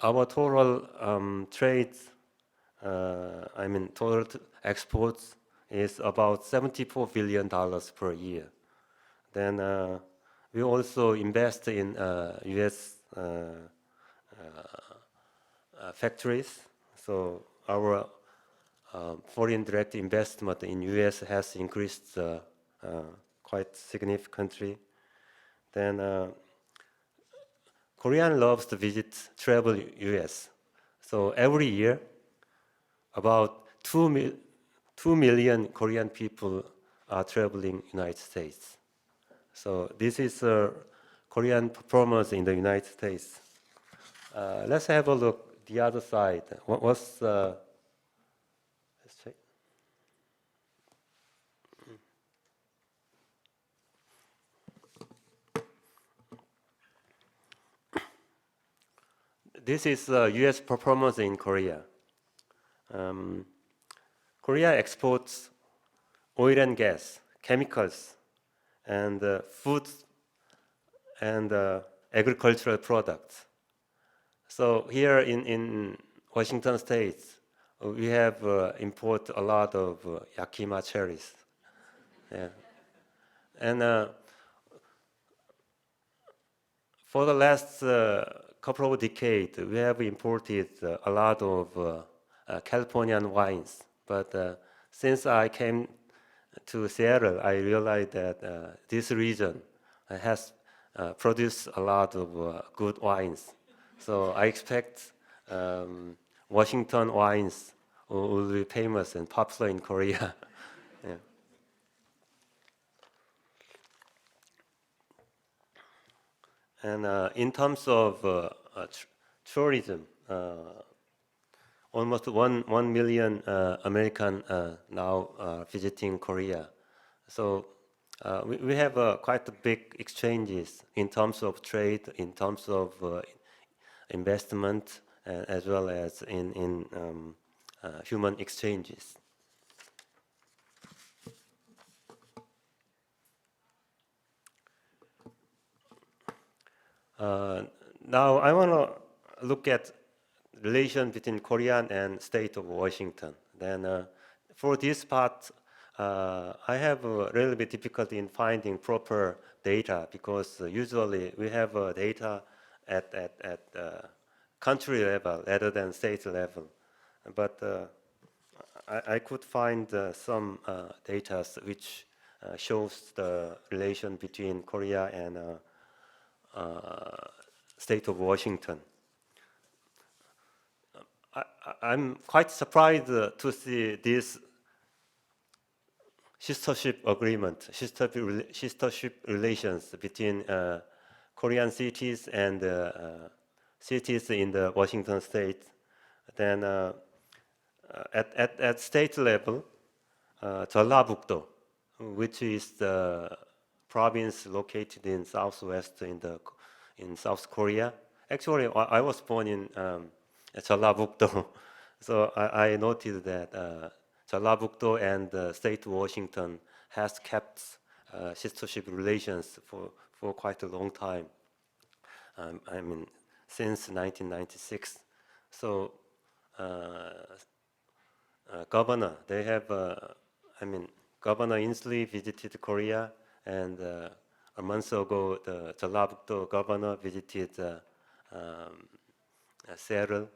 our total trade, total exports is about $74 billion per year. Then we also invest in U.S. Factories. So our foreign direct investment in U.S. has increased quite significantly. Then Korean loves to travel U.S. So every year, about 2 million Korean people are traveling United States. So this is Korean performance in the United States. Let's have a look the other side. Let's check. This is U.S. performance in Korea. Korea exports oil and gas, chemicals, and food and agricultural products. So here in Washington State, we have import a lot of Yakima cherries. Yeah. And for the last couple of decades, we have imported a lot of Californian wines. But since I came to Seattle, I realized that this region has produced a lot of good wines. So I expect Washington wines will be famous and popular in Korea. Yeah. And in terms of tourism, almost 1 million American now visiting Korea. So we have quite big exchanges in terms of trade, in terms of investment, as well as in human exchanges. Now I want to look at relation between Korea and state of Washington. Then for this part, I have a little bit difficulty in finding proper data because usually we have data at country level rather than state level. But I could find some data which shows the relation between Korea and state of Washington. I'm quite surprised to see this sistership agreement, sistership relations between Korean cities and cities in the Washington state. Then at state level, 전라북도, which is the province located in southwest in South Korea. Actually, I was born in 전라북도, so I noted that 전라북도 and the state of Washington has kept sistership relations for quite a long time. I mean, since 1996. So governor, they have, Governor Inslee visited Korea, and a month ago, the 전라북도 governor visited Seoul.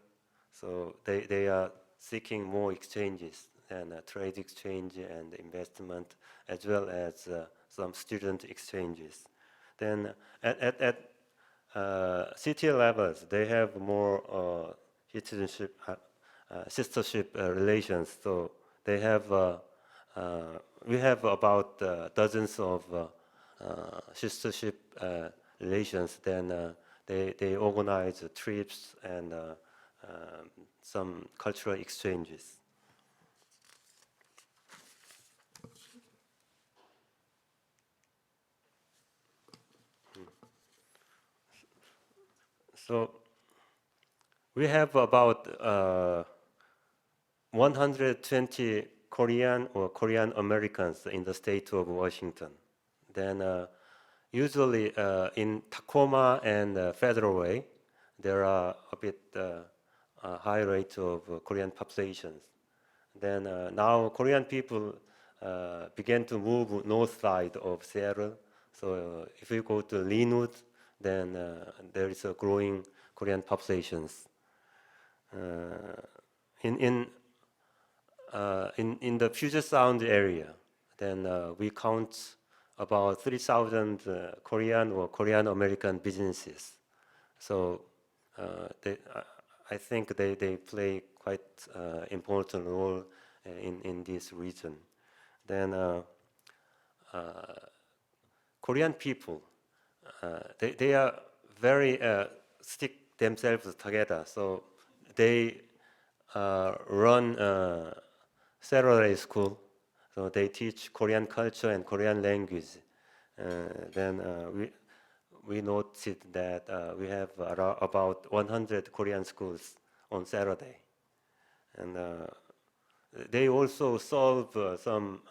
So they are seeking more exchanges and trade exchange and investment, as well as some student exchanges. Then at city levels, they have more sistership relations. So they have, we have about dozens of sistership relations. Then they organize trips and some cultural exchanges. So we have about 120 Korean or Korean Americans in the state of Washington. Then usually in Tacoma and Federal Way, there are a bit high rate of Korean populations. Then now Korean people began to move north side of Seattle. So if you go to Linwood, then there is a growing Korean populations. In the Puget Sound area, then we count about 3,000 Korean or Korean American businesses. So I think they play quite important role in this region. Then Korean people, they are very stick themselves together. So they run Saturday school. So they teach Korean culture and Korean language. Then we noted that we have about 100 Korean schools on Saturday. And they also solve some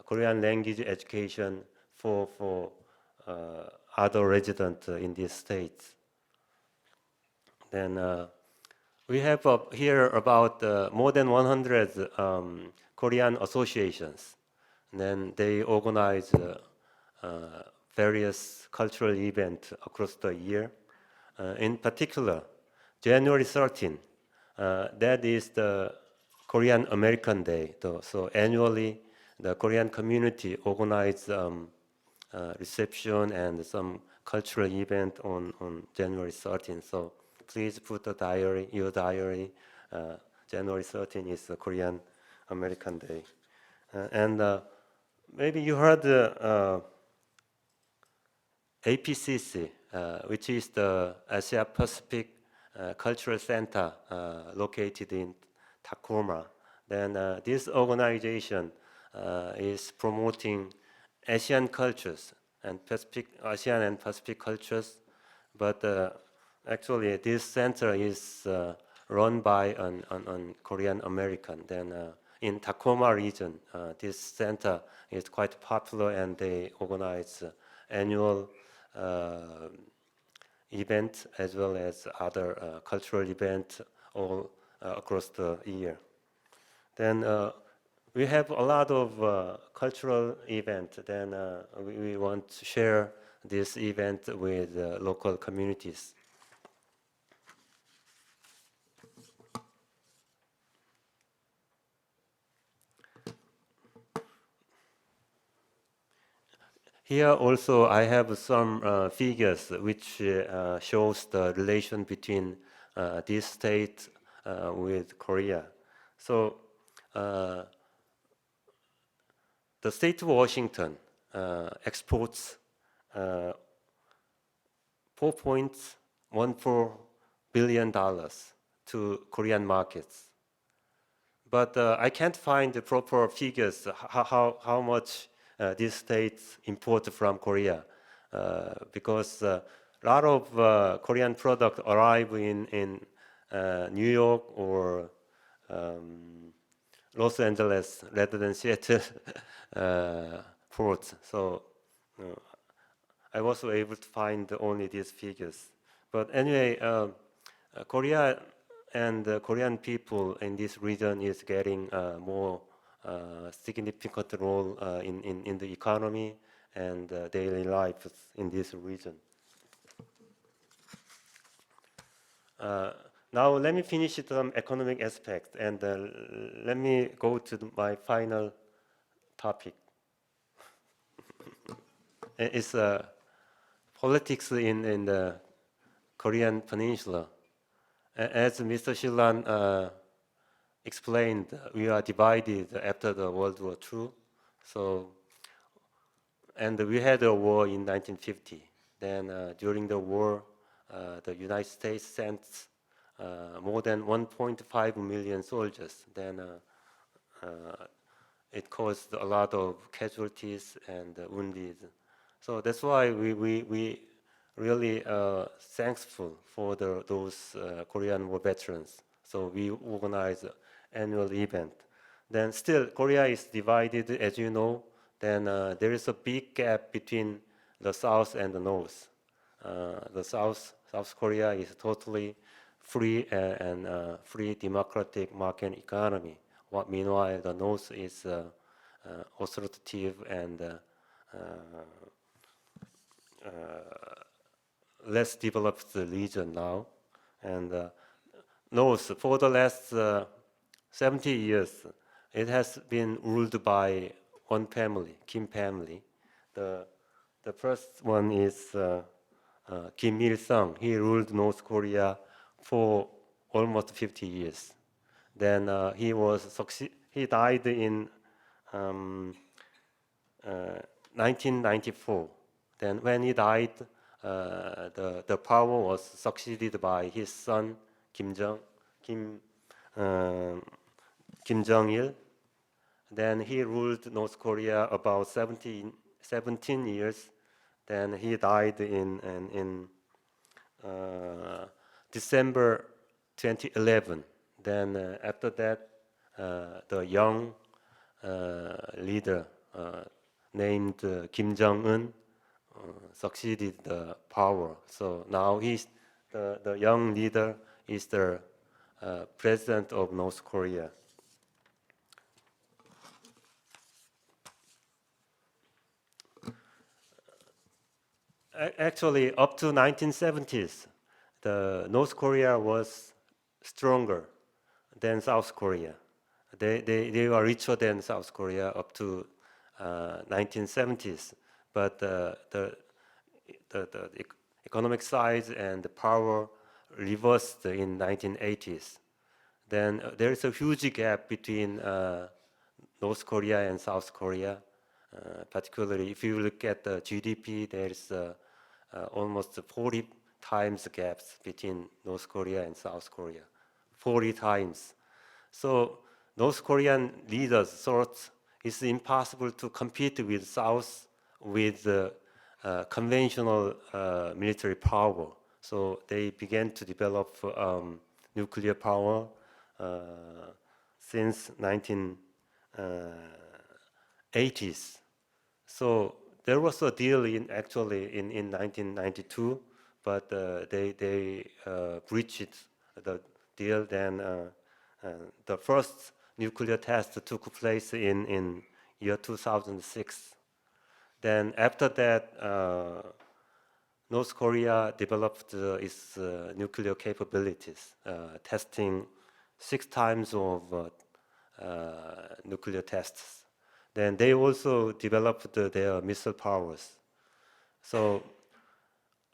Korean language education for other residents in these states. Then we have here about more than 100 Korean associations. And then they organize various cultural events across the year. In particular, January 13th, that is the Korean American Day. So annually, the Korean community organizes reception and some cultural event on January 13th. So please put your diary. January 13th is the Korean American Day. And maybe you heard APCC, which is the Asia Pacific Cultural Center located in Tacoma. Then this organization is promoting Asian cultures and Asian and Pacific cultures, but actually this center is run by an Korean American. Then in Tacoma region, this center is quite popular, and they organize annual events as well as other cultural events all across the year. Then we have a lot of cultural events. Then we want to share this event with local communities. Here also I have some figures which shows the relation between this state with Korea. So the state of Washington exports $4.14 billion to Korean markets. But I can't find the proper figures how much these states import from Korea because a lot of Korean products arrive in New York or Los Angeles rather than Seattle ports. So I was able to find only these figures. But anyway, Korea and the Korean people in this region is getting more significant role in the economy and daily life in this region. Now let me finish some economic aspect and let me go to my final topic. It's politics in the Korean Peninsula. As Mr. Shillan explained, we are divided after the World War II. So, and we had a war in 1950. Then during the war, the United States sent more than 1.5 million soldiers. Then it caused a lot of casualties and wounded. So that's why we really thankful for those Korean War veterans. So we organize an annual event. Then still, Korea is divided, as you know. Then there is a big gap between the South and the North. The South Korea is totally free and free democratic market economy. Meanwhile, the North is authoritative and less developed region now. And North, for the last 70 years, it has been ruled by one family, Kim family. The first one is Kim Il-sung. He ruled North Korea for almost 50 years. Then he died in 1994. Then when he died, the power was succeeded by his son Kim Jong-il. Then he ruled North Korea about 17 years. Then he died in December 2011. Then after that, the young leader named Kim Jong-un succeeded the power. So now the young leader is the president of North Korea. Actually, up to 1970s, the North Korea was stronger than South Korea. They were richer than South Korea up to 1970s, but the economic size and the power reversed in 1980s. Then there is a huge gap between North Korea and South Korea. Particularly, if you look at the GDP, there is almost 40 times gaps between North Korea and South Korea. 40 times. So North Korean leaders thought it's impossible to compete with South with conventional military power. So they began to develop nuclear power since 1980s. So there was a deal in 1992, but they breached the deal. Then the first nuclear test took place in year 2006. Then after that, North Korea developed its nuclear capabilities, testing 6 times of nuclear tests. Then they also developed their missile powers. So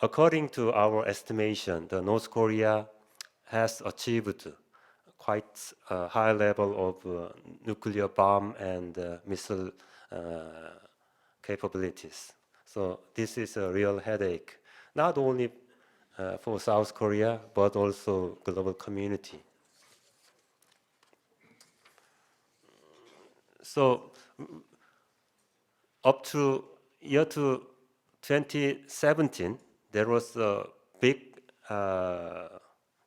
according to our estimation, the North Korea has achieved quite a high level of nuclear bomb and missile capabilities. So this is a real headache, not only for South Korea, but also global community. So up to year to 2017, there was a big,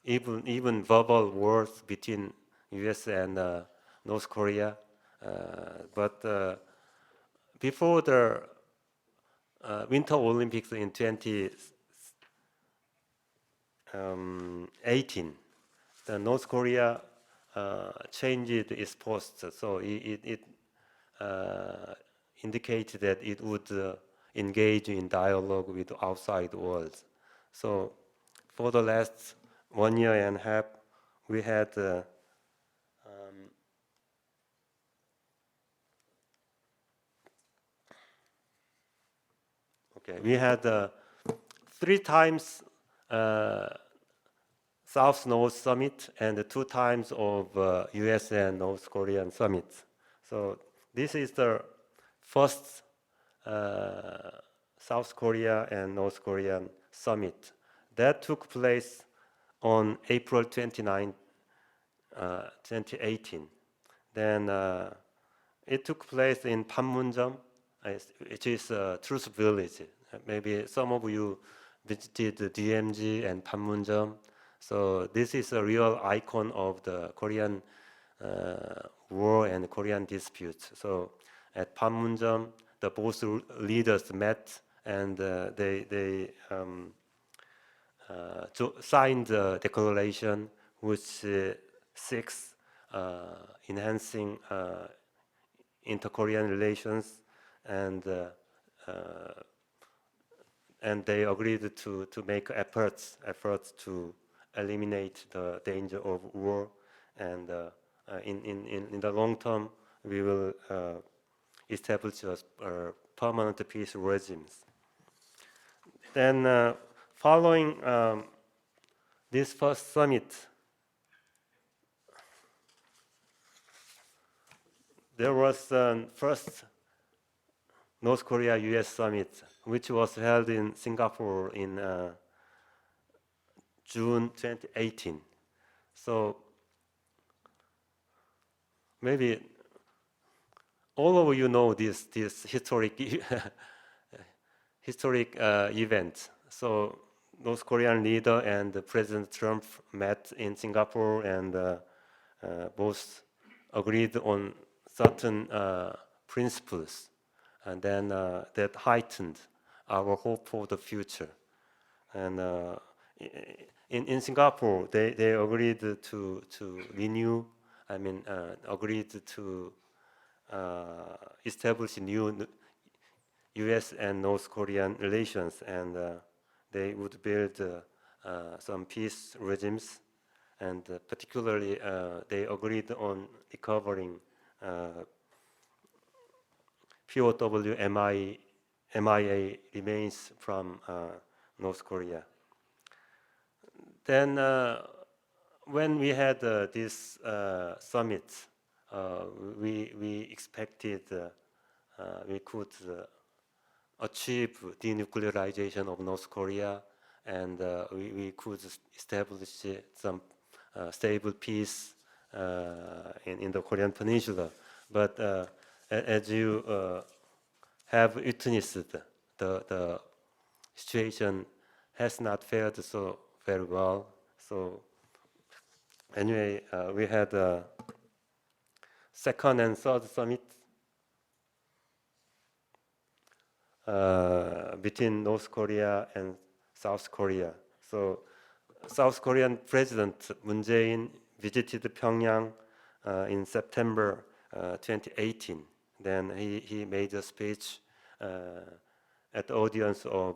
even verbal wars between U.S. and North Korea. But before the Winter Olympics in 2018, the North Korea changed its post, so it indicated that it would engage in dialogue with the outside world. So for the last 1 year and a half, we had we had 3 times South-North Summit and 2 times of US and North Korean summits. So this is the first South Korea and North Korean summit that took place on April 29, 2018. Then it took place in Panmunjom, which is a truth village. Maybe some of you visited the DMZ and Panmunjom. So this is a real icon of the Korean war and Korean disputes. So at Panmunjom, the both leaders met and they signed the declaration which seeks enhancing inter-Korean relations, and they agreed to make efforts to eliminate the danger of war, and in the long term we will establish a permanent peace regimes. Then following this first summit, there was the first North Korea-US summit, which was held in Singapore in June 2018. So maybe all of you know this historic event. So North Korean leader and President Trump met in Singapore and both agreed on certain principles, and then that heightened our hope for the future. And in Singapore, they agreed to renew, agreed to establish new U.S. and North Korean relations, and they would build some peace regimes, and particularly they agreed on recovering POW MIA remains from North Korea. Then when we had this summit, we expected we could achieve denuclearization of North Korea, and we could establish some stable peace in the Korean Peninsula. But as you have witnessed, the situation has not fared so very well. So anyway, we had a second and third summit between North Korea and South Korea. So South Korean President Moon Jae-in visited Pyongyang in September 2018. Then he made a speech at the audience of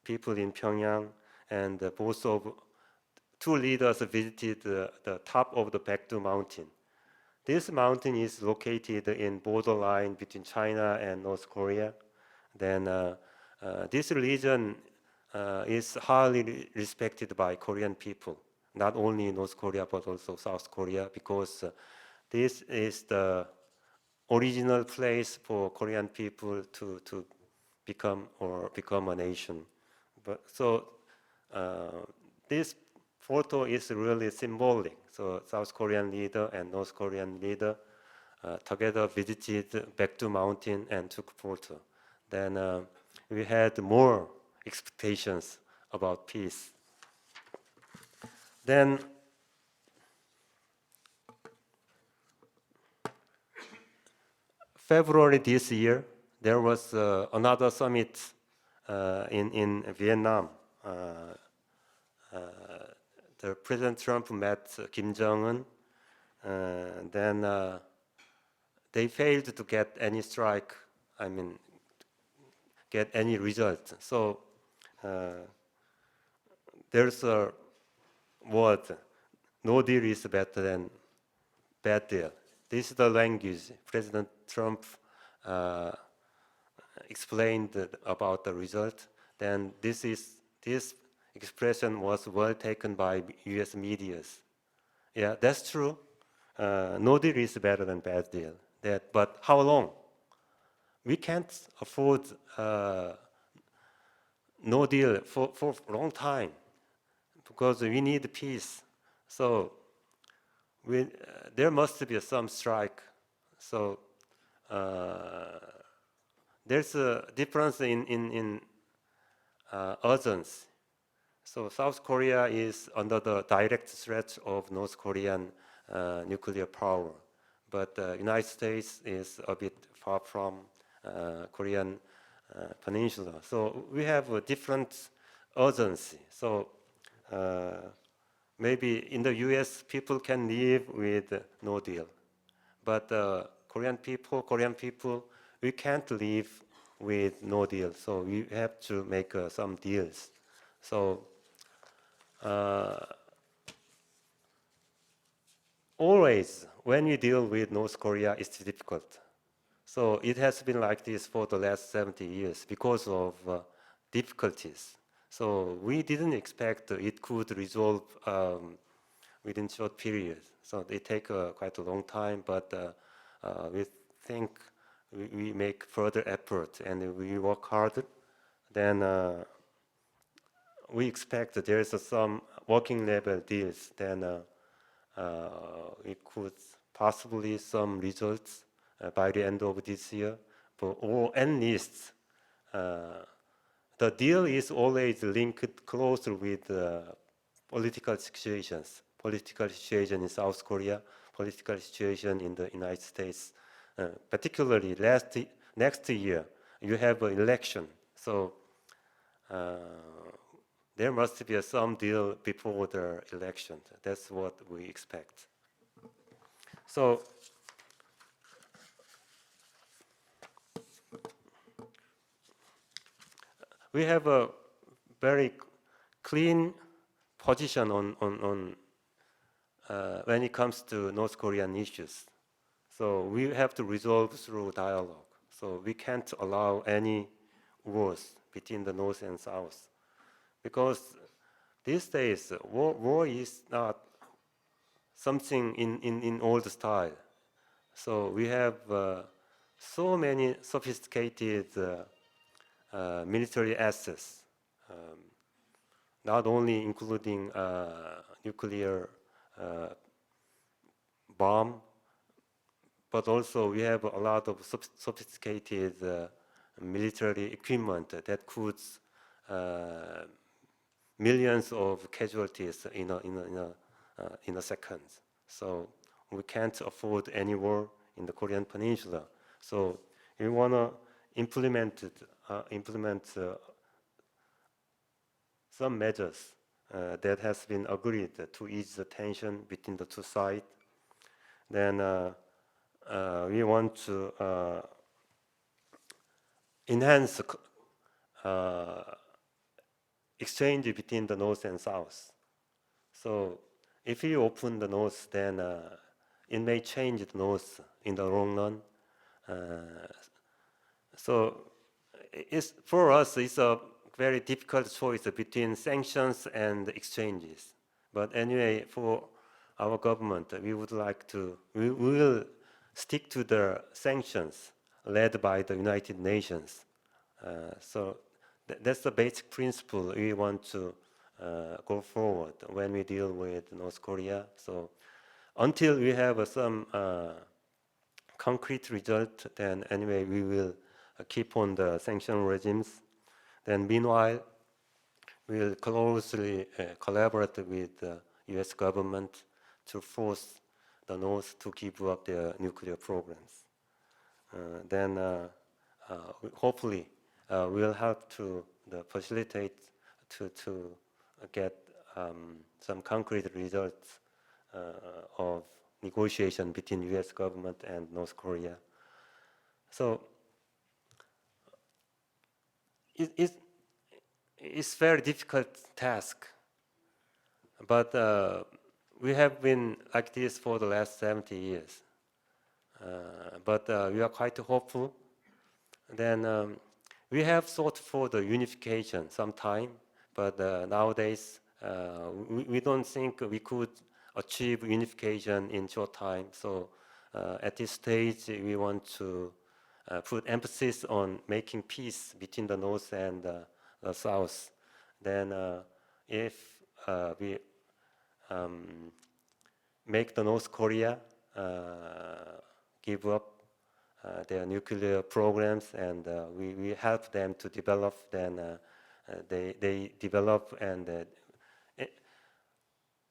people in Pyongyang, and both of two leaders visited the top of the Baekdu mountain this mountain is located in borderline between China and North Korea. Then this region is highly respected by Korean people, not only North Korea but also South Korea, because this is the original place for Korean people to become a nation. But so this photo is really symbolic. So South Korean leader and North Korean leader together visited Baekdu Mountain and took photo. Then we had more expectations about peace. Then February this year, there was another summit in Vietnam. The President Trump met Kim Jong-un. Then they failed to get any strike. Get any result. So there's a word: no deal is better than bad deal. This is the language President Trump explained about the result. Then this expression was well taken by U.S. medias. Yeah, that's true. No deal is better than bad deal. But how long? We can't afford no deal for a long time because we need peace. So there must be some strike. So there's a difference in urgency. So South Korea is under the direct threat of North Korean nuclear power, but the United States is a bit far from Korean Peninsula. So we have a different urgency. So maybe in the US, people can live with no deal. But Korean people, we can't live with no deal. So we have to make some deals. So always, when we deal with North Korea, it's difficult. So it has been like this for the last 70 years because of difficulties. So we didn't expect it could resolve within short periods. So they take quite a long time, but we think we make further effort and we work harder. Then we expect that there is some working level deals. Then it could possibly some results by the end of this year. Or at least the deal is always linked closely with political situations. Political situation in South Korea, political situation in the United States. Particularly next year, you have an election. So there must be some deal before the election. That's what we expect. So we have a very clean position on when it comes to North Korean issues. So we have to resolve through dialogue. So we can't allow any wars between the North and South. Because these days, war is not something in old style. So we have so many sophisticated military assets, not only including nuclear bomb, but also we have a lot of sophisticated military equipment that could millions of casualties in a second. So we can't afford any war in the Korean Peninsula. So we want to implement some measures that has been agreed to ease the tension between the two sides. Then we want to enhance exchange between the North and South. So if you open the North, then it may change the North in the long run. So for us, it's a very difficult choice between sanctions and exchanges. But anyway, for our government, we will stick to the sanctions led by the United Nations. So that's the basic principle we want to go forward when we deal with North Korea. So until we have some concrete result, then anyway we will keep on the sanction regimes. Then meanwhile, we will closely collaborate with the U.S. government to force the North to give up their nuclear programs. Then hopefully we'll help to facilitate to get some concrete results of negotiation between U.S. government and North Korea. So it's very difficult task, but we have been like this for the last 70 years. But we are quite hopeful. Then we have sought for the unification sometime, but nowadays we don't think we could achieve unification in short time. So at this stage, we want to put emphasis on making peace between the North and the South. Then if we make the North Korea give up their nuclear programs and we help them to develop, then they develop and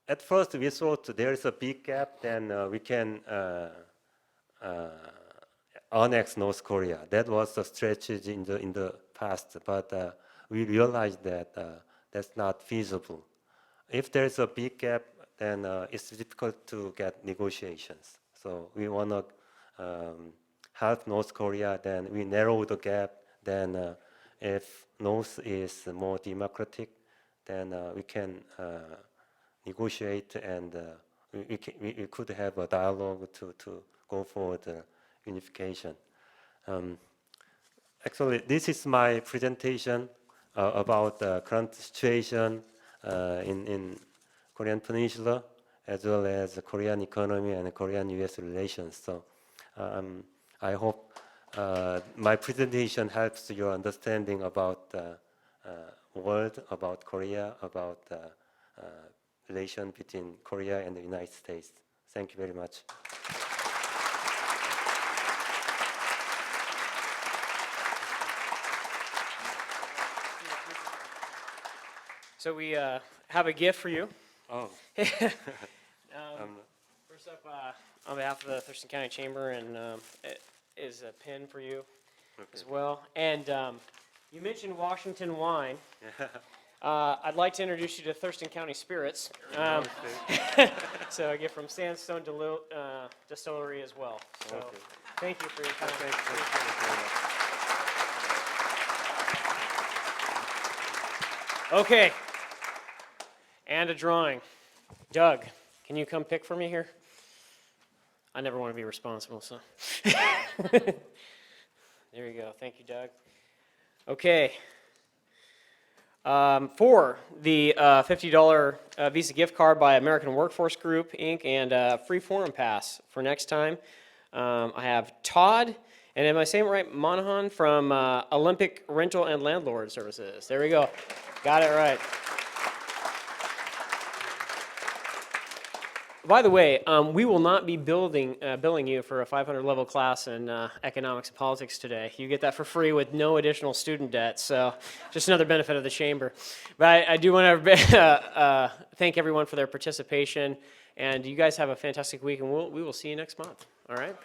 at first we thought there is a big gap, then we can annex North Korea. That was the strategy in the past, but we realized that that's not feasible. If there is a big gap, then it's difficult to get negotiations. So we want to help North Korea, then we narrow the gap. Then if North is more democratic, then we can negotiate and we could have a dialogue to go for the unification. Actually, this is my presentation about the current situation in Korean Peninsula, as well as the Korean economy and Korean-US relations. So I hope my presentation helps your understanding about the world, about Korea, about the relation between Korea and the United States. Thank you very much. So we have a gift for you. Oh. First up, on behalf of the Thurston County Chamber, and it is a pin for you as well. And you mentioned Washington wine. I'd like to introduce you to Thurston County Spirits. So a gift from Sandstone Distillery as well. So thank you for your time. Okay. And a drawing. Doug, can you come pick for me here? I never want to be responsible, so. There you go. Thank you, Doug. Okay. For the $50 Visa gift card by American Workforce Group, Inc., and a free forum pass for next time, I have Todd, and am I saying it right, Monahan from Olympic Rental and Landlord Services. There we go. Got it right. By the way, we will not be billing you for a 500 level class in economics and politics today. You get that for free with no additional student debt, so just another benefit of the chamber. But I do want to thank everyone for their participation, and you guys have a fantastic week, and we will see you next month. All right?